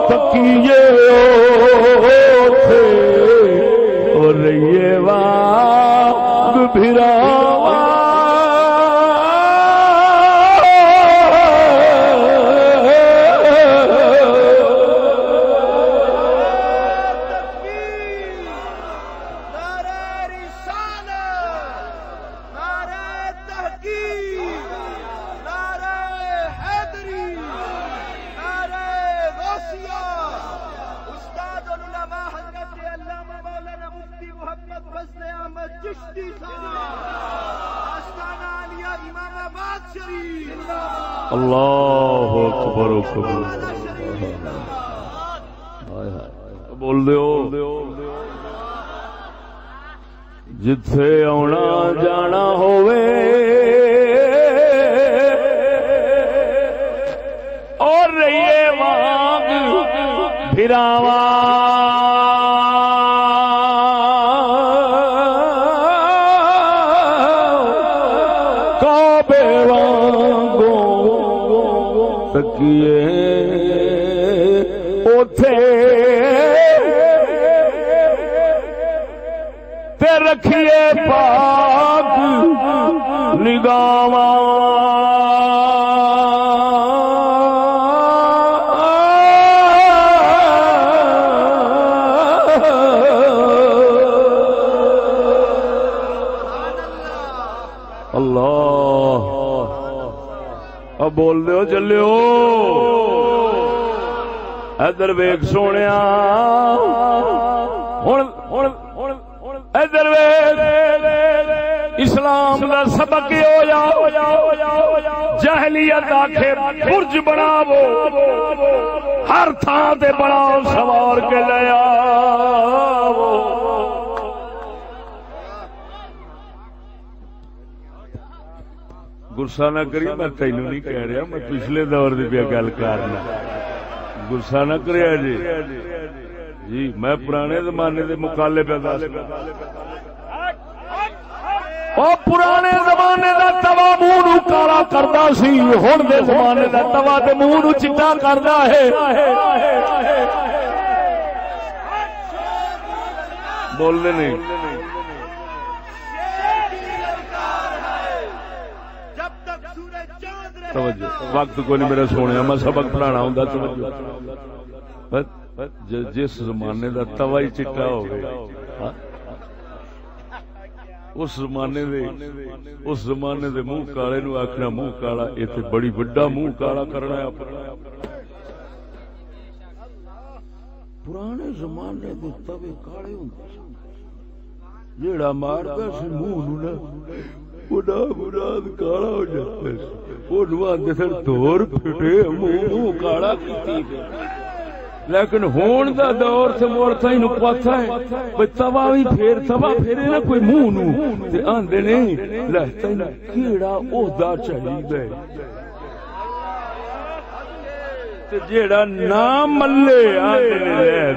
تکیے رہیے وانگ بھراواں، اللہ اکبر اکبر۔ بول دیو جتھے آنا جانا ہووے اور رہیے وانگ بھراواں، کعبے وانگو تکیے اوتھے تے رکھیے پاک نگاواں، اللہ اب بول دیو چلیو ادھر ویکھ سونیا، ادھر اسلام دا سبق ہویا جاہلیت آکھے برج بناو، ہر تھان تے بناؤ، سوار کے لے آو۔ غصہ نہ کری، میں تینوں نہیں کہہ رہا، میں پچھلے دور کی پہ گل کرنا، غصہ نہ کریا جی جی، میں پرانے زمانے دے مقالے پہ دس پرانے زمانے دا توا منہ نو کالا کردا سی، ہن دے زمانے دا توا تے منہ نو چٹا کردا ہے۔ بولنے نہیں، توجہ وقت کوئی نہیں میرا سونے، میں سبق پڑھانا ہوں، توجہ جس زمانے دا توا ہی چٹا ہو گیا، اس زمانے دے منہ کالے نو آکھنا منہ کالا، ایتھے بڑی بڑا منہ کالا کرنا ہے اپنا۔ پرانے زمانے دے توے کالے ہوندے سن، جیڑا ماردا سی منہ نو نا بڑا مراد کالا ہو جاتا سی، اونوں آندے سن دور پھٹے منہ کالا کیتی گئی۔ لیکن ہون دا دور تے مورتاں نو پتہ ہے بے توا وی پھیر توا پھیرے نا کوئی منہ نو تے آندے نے لے تینوں کیڑا عہدہ چاہیدا ہے، تے جیڑا نام ملے آندے نے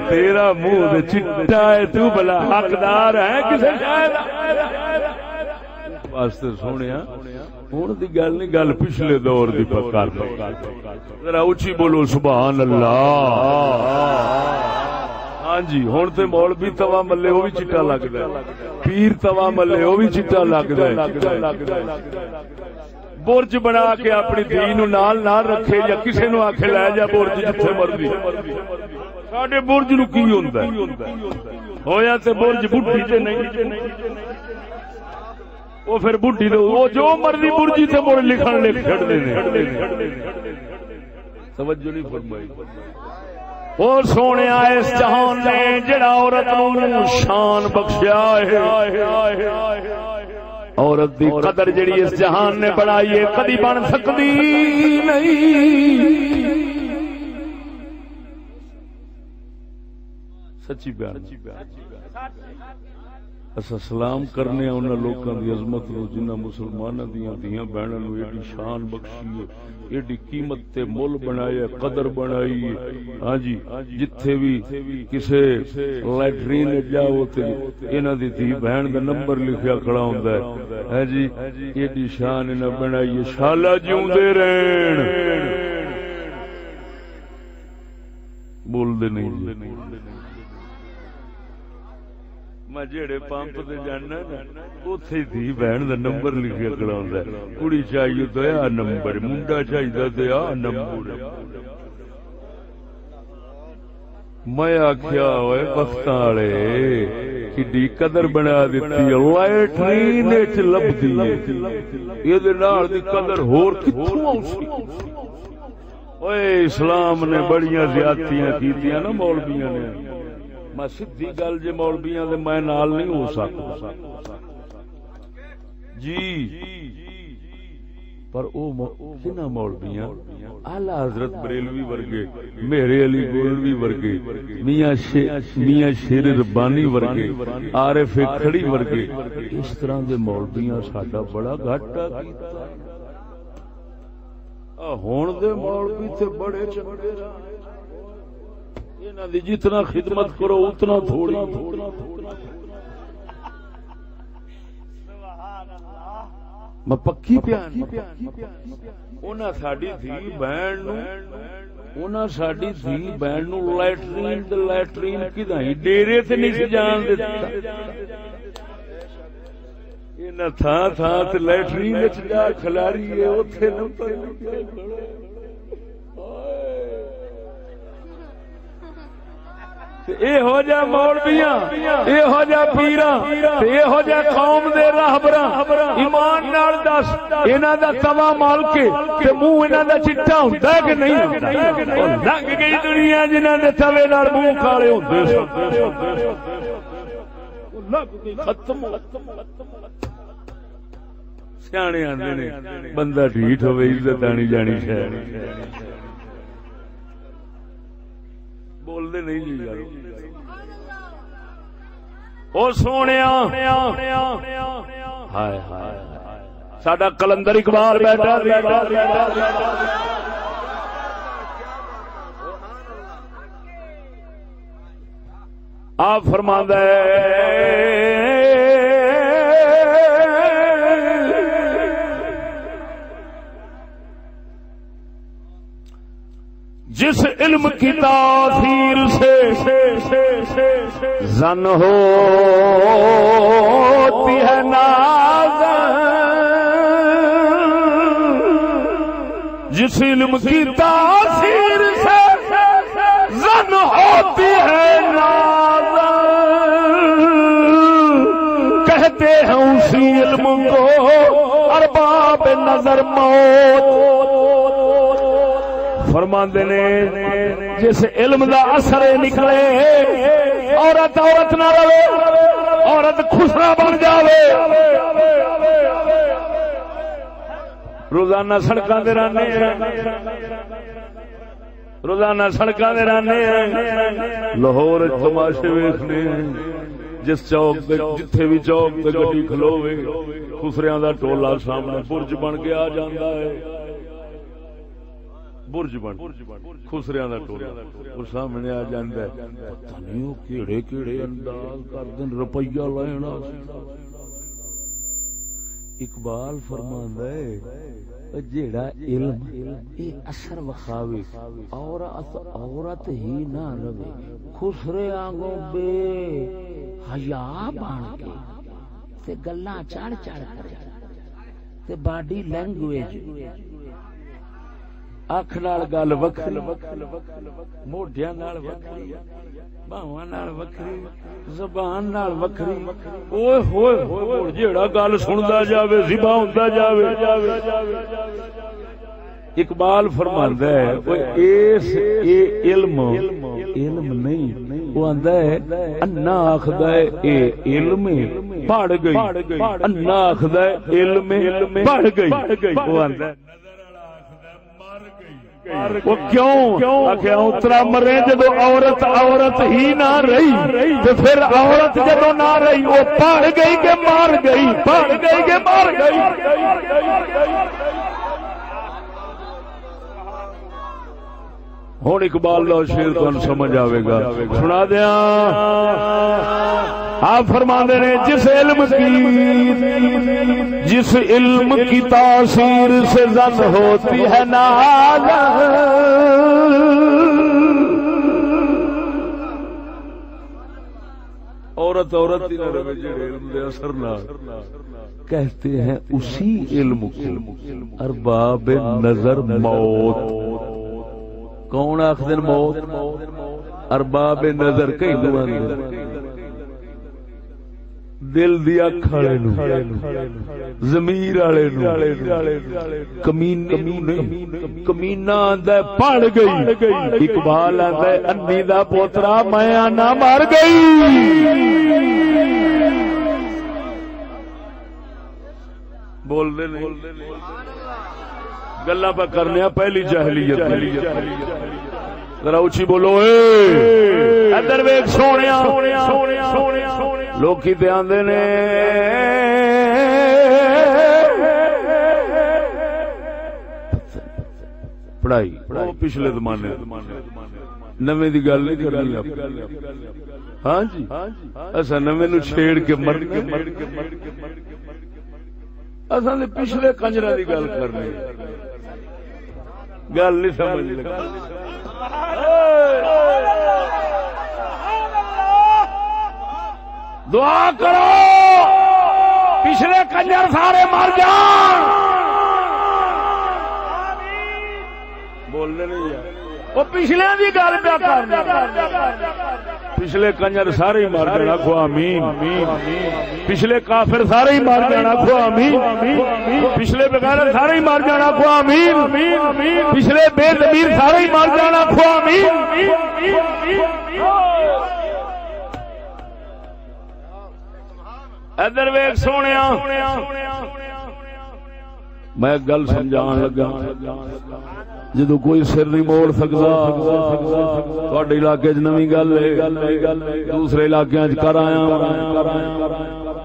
تیرا منہ تے چٹا ہے، تو بلا حقدار ہے کسے شاید واسطے سونیا۔ ہن دی گل نہیں، گل پچھلے دور دی کر ذرا اونچی بولو سبحان اللہ۔ ہاں جی، ہن تے مولوی توا ملے او بھی چٹا لگدا ہے، پیر توا ملے او بھی چٹا لگدا ہے۔ برج بنا کے اپنی دھی نو نال نال رکھے یا کسے نو آکھے لے جا برج جتھے مرضی، ساڈے برج نو کی ہوندا ہے؟ ہویا تے برج بڈھی تے نہیں، وہ پھر بڈھی وہ جو مرضی برجی تے مڑ لکھن لکھ چھڑدے نے۔ توجہ نہیں فرمائی۔ او سونیا اس جہان نے جڑا عورت نو شان بخشیا ہے، عورت دی قدر جڑی اس جہان نے بنائی ہے کدی بن سکتی نہیں۔ سچی بیان اسا سلام کرنے انہاں لوکاں دی عظمت نو جنہاں مسلماناں دیاں دھیاں بہناں نو ایڈی شان بخشی ہے، ایڈی قیمت تے مول بنایا، قدر بنائی ہے۔ ہاں جی، جتھے بھی کسے لیٹرین جاؤ تے انہاں دی دھی بہن دا نمبر لکھیا کھڑا ہوندا ہے۔ ہاں جی، ایڈی شان انہاں بنائی ہے، شالا جیوندے رہن۔ بول دے نہیں میں جیڑے پمپ تے جانا نا اوتھے دھی بہن دا نمبر لکھیا کھڑا ہوندا ہے، کڑی چاہیے تے آ نمبر، منڈا چاہیے تے آ نمبر۔ میں آکھیا اوئے بختاں والے کڈی قدر بنا دتی، لائٹرین وچ لبدی ہے، اے دے نال دی قدر ہور کتھوں آوسی؟ اوئے اسلام نے بڑیاں زیادتیاں کیتیاں نا مولویاں نے۔ میں سیدھی گل جے مولویاں دے میں نال نہیں ہو سکتا جی، پر او کنا مولویاں اعلی حضرت بریلوی ورگے، میرے علی گولوی ورگے، میاں شیر ربانی ورگے، عارف کھڑی ورگے، اس طرح دے مولویاں ساڈا بڑا گھاٹا کیتا۔ ہون دے مولوی تے بڑے چنگے انہاں دی جتنا خدمت کرو اتنا تھوڑی۔ میں پکی پیان انہاں ساڈی دھی بہن نو لیٹرین کدائیں ڈیرے تے نہیں جان دتا، انہاں تھاں تھاں تے لیٹرین وچ جا کھلاری ہے، اوتھے نمبر اے ہو جا مولویاں، اے ہو جا پیراں، اے ہو جا قوم دے راہبراں، ایمان نال دس انہاں دا توا مال کے تے منہ انہاں دا چٹا ہوندا کہ نہیں ہوندا؟ لنگ گئی دنیا جنہاں دے توے نال منہ کالے ہوندے سن، ختم۔ سیانے آندے نے بندہ ڈھیٹ ہوے عزت آنی جانی شے، بول دے نہیں جی یار۔ او سونیا ہائے ہائے ساڈا کلندر اقبال بیٹھا آپ فرماندا ہے جس علم کی تاثیر سے زن ہوتی ہے نازن، جس علم کی تاثیر سے زن ہوتی ہے نازن، کہہ کہتے ہیں اسی علم کو ارباب نظر موت فرماندے نے جس علم دا اثر نکلے عورت نہ رہے عورت خسرا بن جاوے روزانہ سڑکاں تے رانے لاہور تماشے ویکھنے جس چوک جتھے بھی چوک تے گڈی کھلوے خسریاں دا ٹولا سامنے برج بن کے آ جاندا ہے برج بن خسریاں دا ٹولا اور سامنے آ جاندا ہے پتہ نہیں او کیڑے کیڑے انداز کر دین روپیہ لینا اقبال فرماندا ہے جیڑا علم اے اثر وکھاوے عورت ہی نہ رہے خسرے آنگوں بے حیا بن کے تے گلاں چڑھ کرے تے باڈی لینگویج اکھ نال گل وکھری موڈیاں نال وکھری باواں نال وکھری زبان نال وکھری اوئے ہوئے ہوئے جیڑا گل سندا جاوے ذبح ہوندا جاوے اقبال فرماندا ہے اوئے اس علم نہیں وہ آندا ہے انا آکھدا ہے اے علم پڑھ گئی انا آکھدا ہے علم پڑھ گئی وہ آندا ہے وہ کیوں اترا مرے جدو عورت ہی نہ رہی تو پھر عورت جدو نہ رہی وہ پڑھ گئی کہ مار گئی پڑھ گئی کہ مار گئی ہوں اقبال لو شیر تمہیں سمجھ آئے گا سنا دیا آپ فرماندے نے جس علم کی تاثیر سے زن ہوتی ہے ناز عورت ہی نہ رہے جڑے علم دے اثر نہ کہتے ہیں اسی علم کو ارباب نظر موت کون آخدن موت ارباب نظر کئی دوان دل دی اکھ والے نو ضمیر والے نو کمینہ آندا ہے پڑھ گئی اقبال آندا ہے انی دا پوترا میں آنا مر گئی بول دے نہیں گلا پہ کرنے پہلی جاہلیت ذرا اچھی بولو ادھر ویکھ سونیا لوگ کی آندے نے پڑھائی پچھلے زمانے نویں دی گل نہیں کرنی ہاں جی ایسا نویں نو چھیڑ کے مر کے اصل پچھلے کنجرا دی گل کرنی گل نہیں سمجھ لگی دعا کرو پچھلے کنجر سارے مر جان بولنے نہیں یار وہ پچھلے دی گل پہ کرنا پچھلے کنجر سارے ہی مر جانا کھو آمین پچھلے کافر سارے ہی مر جانا کھو آمین پچھلے بغیر سارے ہی مر جانا کھو آمین پچھلے بے ضمیر سارے ہی مر جانا کھو آمین ادھر ویکھ سونیا میں گل سمجھان لگا جدو کوئی سر نہیں موڑ سکتا تھوڑے علاقے چ نویں گل ہے دوسرے علاقے چ کر آیا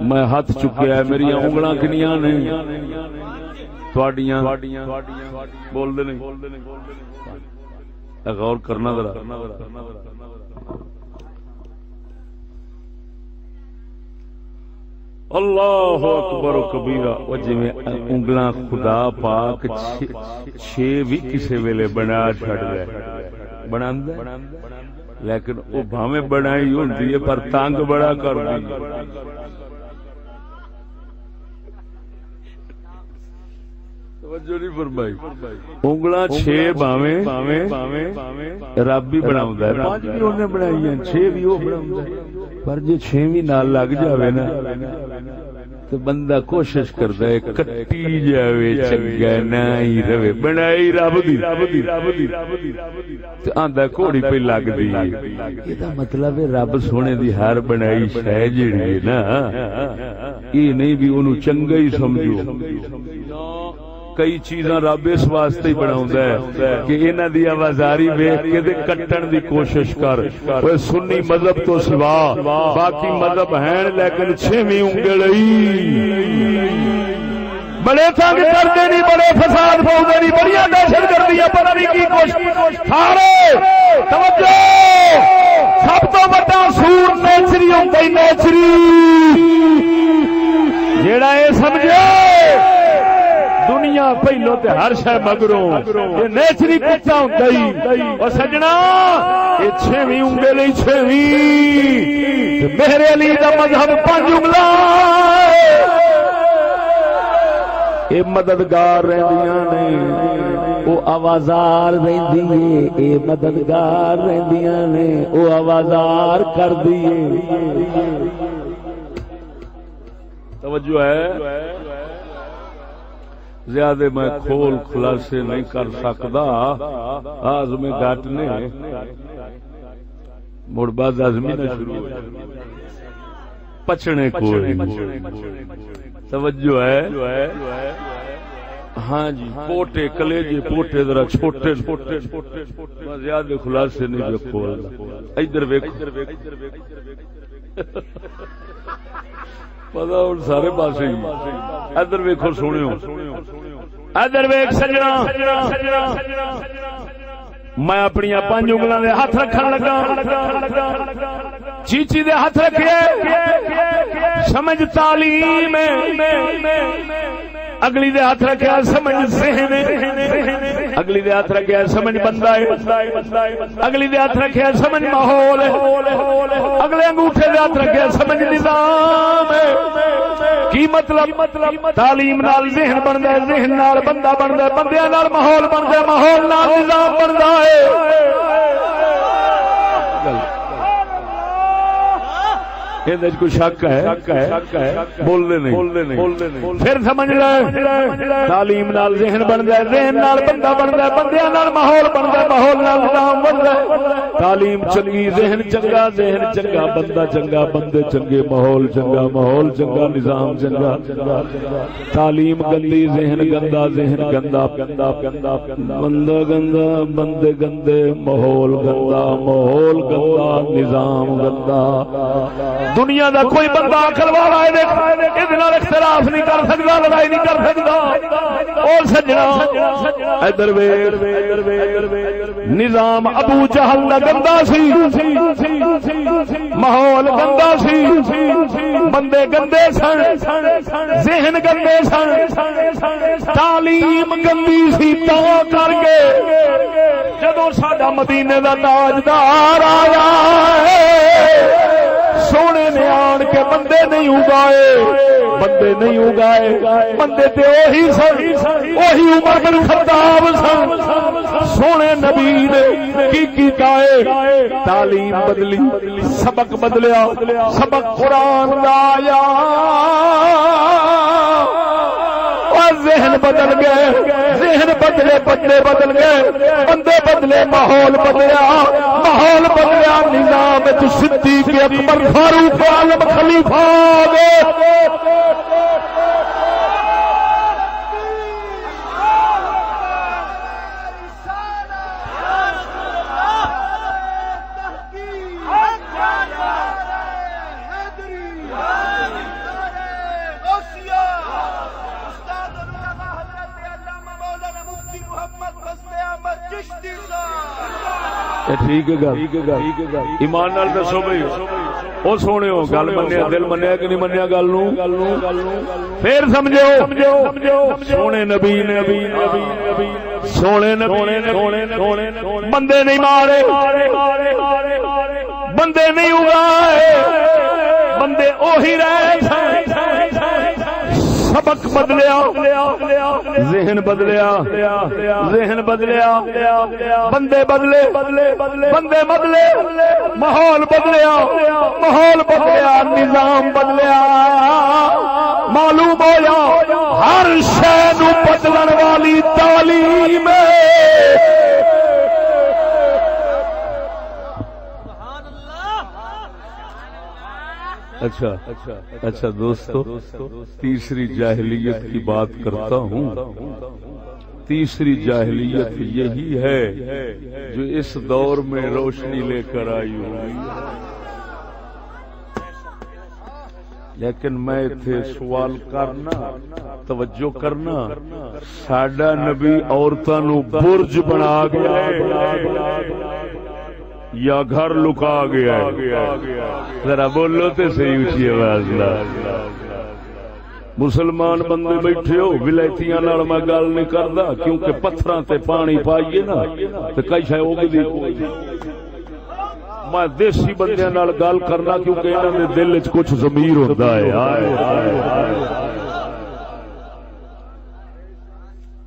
میں ہاتھ چکیا ہے میری انگلاں کنیاں نے تھوڑیاں بول دے نہیں غور کرنا ذرا اللہ اکبر و کبیرہ وہ جویں انگلاں خدا پاک چھ بھی کسے ویلے بنا چھڑ گئے بناندا لیکن وہ بھاویں بنائی ہوندی ہے پر تنگ بڑا کر دی توجہ نہیں فرمائی انگلاں چھ بھاویں رب بھی بناوندا ہے پانچ بھی انہیں بنائی ہیں چھ بھی وہ بناوندا ہے پر جی 6ویں نال لگ جاوے نا تو بندہ کوشش کرتا ہے کٹی جاوے چنگا نہ ہی رہے بنائی رب دی آندا گھوڑی پہ لگ دی یہ مطلب ہے رب سونے دی ہر بنائی شے جیڑی ہے نا یہ نہیں بھی انہوں چنگا ہی سمجھو کئی چیزاں رب اس واسطے ہی بناوندا ہے کہ انہاں دی آوازاری ویکھ کے تے کٹن دی کوشش کر اوے سنی مذہب تو سوا باقی مذہب ہیں لیکن 6ویں انگل بڑے تنگ کرتے نہیں بڑے فساد پاؤندے نہیں بڑیاں دہشت گردیاں پتہ نہیں کی کوشش سارے توجہ سب تو بڑا سور نیچری ہوندا ہی نیچری جیڑا اے سمجھے دنیا پہلو تے ہر شے مگروں یہ نیچری کتا ہوندا ہی او سجنا یہ 6ویں انگل ہی 6ویں میرے علی دا مذہب 5 انگلاں اے مددگار رہندیاں نے او آوازار رہندی ہے اے مددگار رہندیاں نے او آوازار کردی ہے توجہ ہے زیادہ میں کھول خلاصے نہیں کر سکتا آزم گھٹ نے مڑ بعد آزمی نہ شروع پچھنے کو توجہ ہے ہاں جی پوٹے کلیجے پوٹے ذرا چھوٹے زیادہ خلاصے نہیں کھول ادھر ویکھ پتا ہوں سارے پاس ادھر ویکھو سنو ادھر ویکھ سجنا میں اپنی 5 انگلاں دے ہاتھ رکھن لگا چیچی دے ہاتھ رکھے سمجھ تعلیم اگلی دے ہاتھ رکھیا سمجھ ذہن اگلی دے ہاتھ رکھیا سمجھ بندہ ہے اگلی دے ہاتھ رکھیا سمجھ ماحول اگلے انگوٹھے دے ہاتھ رکھیا سمجھ نظام کی مطلب تعلیم نال ذہن بندا ہے ذہن نال بندہ بندا ہے بندیاں نال ماحول بندا ہے ماحول نال نظام بندا ہے کوئی شک ہے بولنے نہیں پھر سمجھ لے تعلیم نال ذہن بندا ہے ذہن نال بندہ بندا ہے بندیاں نال ماحول بندا ہے ماحول نال نظام بندا ہے تعلیم چنگی ذہن چنگا ذہن چنگا بندہ چنگا بندے چنگے ماحول چنگا نظام چنگا تعلیم گندی ذہن گندا بندہ گندا بندے گندے ماحول گندا نظام گندا دنیا دا کوئی بندہ عقل والا ہے اختلاف نہیں کر سکتا لڑائی نہیں کر سکتا اور سجنا ادھر نظام ابو جہل دا گندا سی ماحول گندا سی بندے گندے سن ذہن گندے سن تعلیم گندی سی تا کر کے جدوں ساڈا مدینے دا تاجدار آیا سونے نے آن کے بندے نہیں اگائے بندے تے اوہی سن اوہی عمر بن خطاب سن سونے نبی نے کی کیتا ہے تعلیم بدلی سبق بدلیا سبق قرآن دا آیا ذہن بدل گئے ذہن بدلے بندے بدل گئے بندے بدلے ماحول بدلیا نظام صدیق اکبر فاروق عالم خلیفہ ٹھیک ہے گل ایمان نال دسو بھائی او سونے ہو گل منیا دل منیا کہ نہیں منیا گل نو پھر سمجھو سونے نبی بندے نہیں مارے بندے نہیں اگائے بندے اوہی رہے سبق بدلیا، ذہن بدلیا، ذہن بدلیا، بندے بدلے، بندے بدلے، ماحول بدلیا، ماحول بدلیا، نظام بدلیا، معلوم ہویا ہر شے نو بدلن والی تعلیم اچھا دوستو، تیسری جاہلیت کی بات کرتا ہوں۔ تیسری جاہلیت یہی ہے جو اس دور میں روشنی لے کر آئی ہوئی، لیکن میں اتنے سوال کرنا، توجہ کرنا، ساڈا نبی عورتاں نو برج بنا گیا یا گھر لکا گیا ہے؟ ذرا بولو تے صحیح اچھی آواز نال۔ مسلمان بندے بیٹھے ہو، ولایتیاں نال میں گل نہیں کردا، کیونکہ پتھراں تے پانی پائیے نا تے کئی شے اگدی کوئی۔ میں دیسی بندیاں نال گل کرنا کیونکہ انہاں دے دل وچ کچھ ضمیر ہوندا ہے۔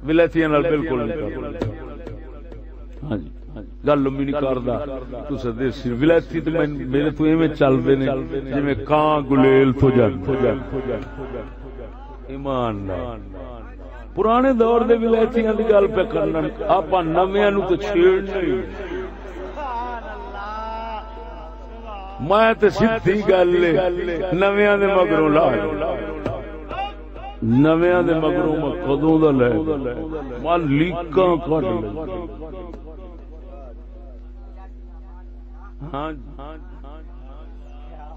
ولایتیاں نال بالکل نہیں کردا۔ ہاں جی گل لمبی نہیں کردا، تساں دیسی ولایتی تے میرے تو ایویں چلدے نے جویں کاں گلیل تو جان ایمان نال۔ پرانے دور دے ولایتیاں دی گل پہ کرنا، آپاں نویاں نو تے چھیڑنا ہی۔ میں تے سیدھی گل نویاں دے مگروں لا، نویاں دے مگروں میں کدوں دا لے میں لیکاں کڈ لے۔ ہاں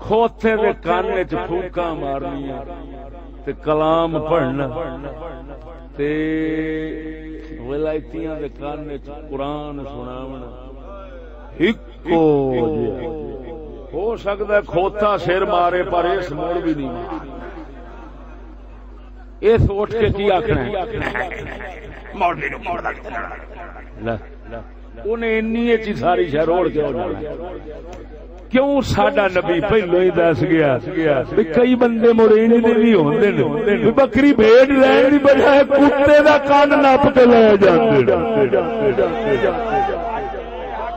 کھوتے دے کان وچ پھوکاں مارنیاں تے کلام پڑھنا تے ولایتیاں دے کان وچ قرآن سناونا، ہکو ہو سکدا ہے کھوتا سر مارے پر اس موڑ بھی نہیں، اس اٹھ کے کی آکھنا ہے مولوی نو موڑ دا انہیں انی چی ساری شہر روڑ کے ہو جانا۔ کیوں ساڈا نبی پہلو ہی دس گیا کئی بندے مڑینی دے بھی ہوندے نے، بکری بھیڑ لین دی بجائے کتے دا کان نپ کے لے جاندے۔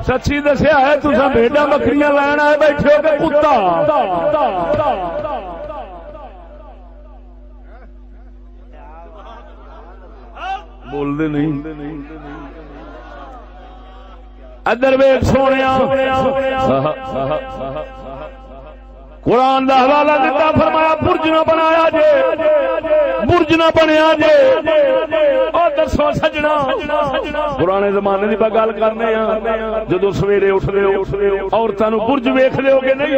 سچی دسیا ہے تساں بھیڑاں بکریاں لین آئے بیٹھے ہو کہ کتا؟ بول دے نہیں۔ ادھر ویکھ سونیا، قرآن دا حوالہ دیتا، فرمایا برج نہ بنایا جے، برج نہ بنیا جے۔ اور دسو سجنا، پرانے زمانے دی گل کرنے ہاں، جدوں سویرے اٹھدے ہو عورتاں نو برج ویکھدے ہو کہ نہیں؟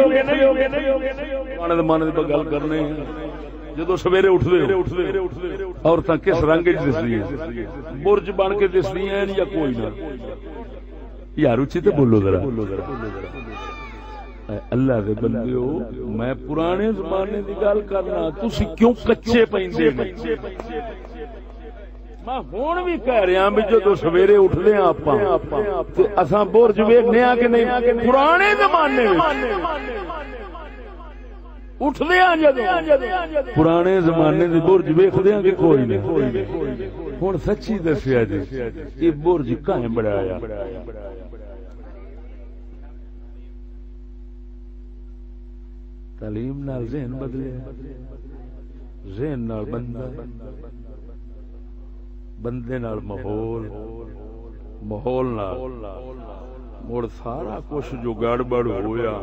پرانے زمانے دی گل کرنے ہاں، جدوں سویرے اٹھدے ہو عورتاں کس رنگ وچ دسدیاں؟ برج بن کے دسدیاں یا کوئی نہ؟ یار اچھی تے بولو ذرا۔ اللہ دے بندیو، میں پرانے زمانے دی گل کرنا، تسی کیوں کچے پیندے نے؟ میں ہن بھی کہہ رہا بھی جدوں سویرے اٹھدے ہاں آپاں تے اساں برج ویکھنے آ کہ نہیں؟ پرانے زمانے اٹھدے ہاں جدوں پرانے زمانے دے برج ویکھدے ہاں کہ کوئی نہیں؟ ہن سچی دسیا جی یہ برج کہیں بنایا؟ تعلیم نال ذہن بدلے، ذہن نال بندہ، بندے نال ماحول، ماحول نال مڑ سارا کچھ جو گڑبڑ ہویا۔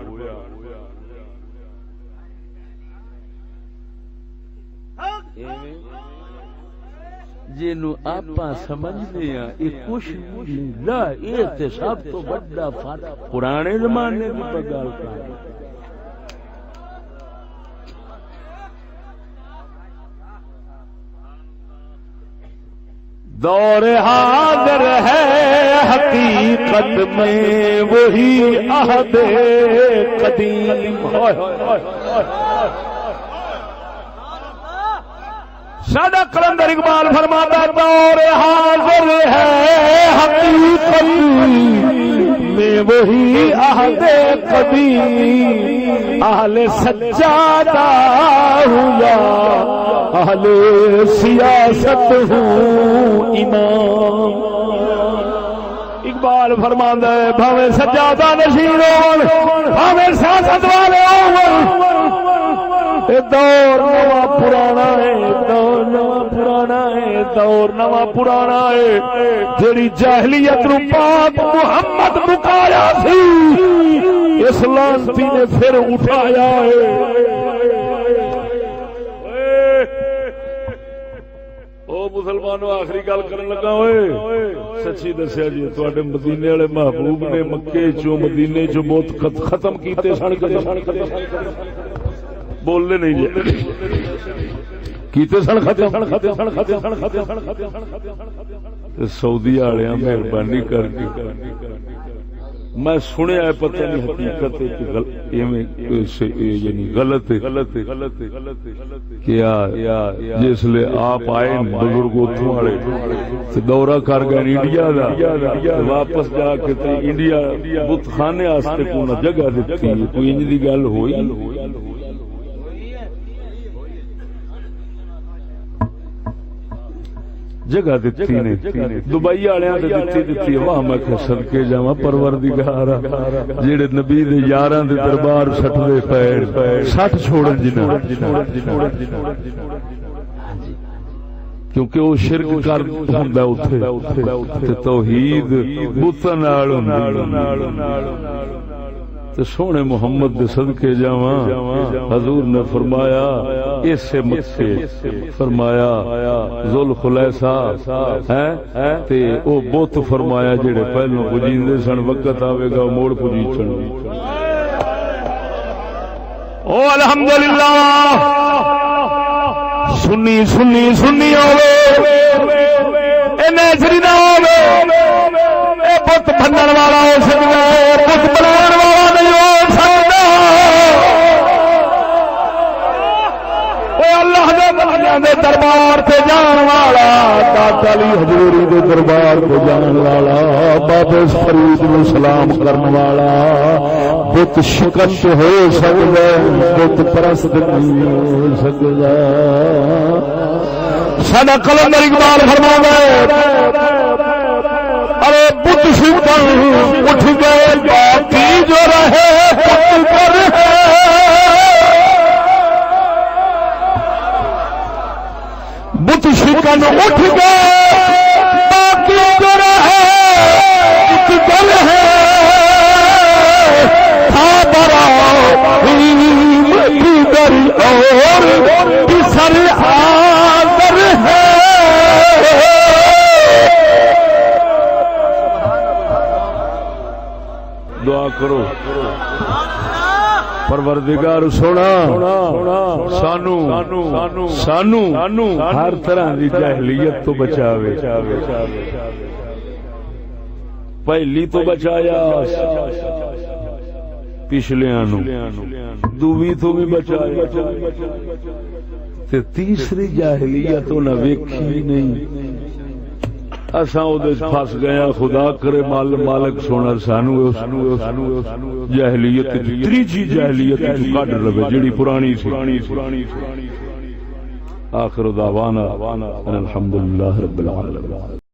جنوں آپاں سمجھدے ہاں یہ کچھ نہیں، لا یہ تے سب تو بڑا فرق پرانے زمانے دی گل کر۔ دور حاضر ہے حقیقت میں وہی عہد قدیم۔ سادہ قلندر اقبال فرماتا دور حاضر ہے حقیقت میں وہی عہد قدیم، اہل سجادہ ہوا اہل سیاست ہوں امام. اقبال فرماندا ہے بھاویں سجادہ نشین ہون بھاویں سیاست والے ہون، اے دور نواں پرانا ہے، دور نواں پرانا ہے، دور نواں پرانا ہے. جیڑی جاہلیت نو پاک محمد مکایا سی اس لعنتی نے پھر اٹھایا ہے. او مسلمانوں آخری گل کرن لگا ہوئے سچی دسیا جی تواڈے مدینے والے محبوب نے مکے چوں مدینے چوں بہت ختم کیتے سن بولنے نہیں جی کیتے سن سعودی والے مہربانی کر کے میں سنیا ہے پتہ نہیں حقیقت یعنی غلط کیا جس لئے آپ آئے بزرگ اتوں والے دورہ کر گئے انڈیا دا واپس جا کے انڈیا بت خانے واسطے کوئی جگہ دیتی کوئی انج دی گل ہوئی جگہ دیتی نے دبئی والےاں تے دتی واہ میں کہ صدکے جاواں پروردگار جڑے نبی دے یاراں دے دربار سٹدے پے سٹ چھوڑن جنہاں کیونکہ وہ شرک کر ہوندا اوتھے تے توحید بتاں نال ہوندی. سونے محمد دے صدقے جاواں حضور نے فرمایا اس سے مکے فرمایا ذل خلیسا ہے تے او بت فرمایا جڑے پہلو پجیندے سن وقت آوے گا موڑ پجیچن. او الحمدللہ سنی سنی سنی ہوے اے نیچری نہ ہوے اے بت بنن والا ہو سکدا ہے بت بناون والا نہیں ہو سکدا. اے اللہ دے بندیاں دے دربار تے جان والا داتا علی حضوری دے دربار تے جان والا بابے فرید نو سلام کرن والا بت شکست ہو سکدا بت پرست نہیں ہو سکدا. ساڈا کلندر اقبال فرماتا ہے ارے بت شکن اٹھ گئے باقی جو رہے بت پر ہے. بت شکن اٹھ گئے باقی جو رہے بت پر ہے. تھا برا اور بسر آدر ہے. دعا کرو پروردگار سونا سانو ہر طرح دی جاہلیت تو بچاوے. پہلی تو بچایا پچھلیاں نو دوویں تو بھی بچایا تے تیسری جاہلیت نہ ویکھی نہیں. اساں او دے پھس گیا خدا کرے مالک سونا سانو جاہلیت تیجی جاہلیت کڈ لوے جڑی پرانی سی. آخر دعوانا الحمدللہ رب العالمین.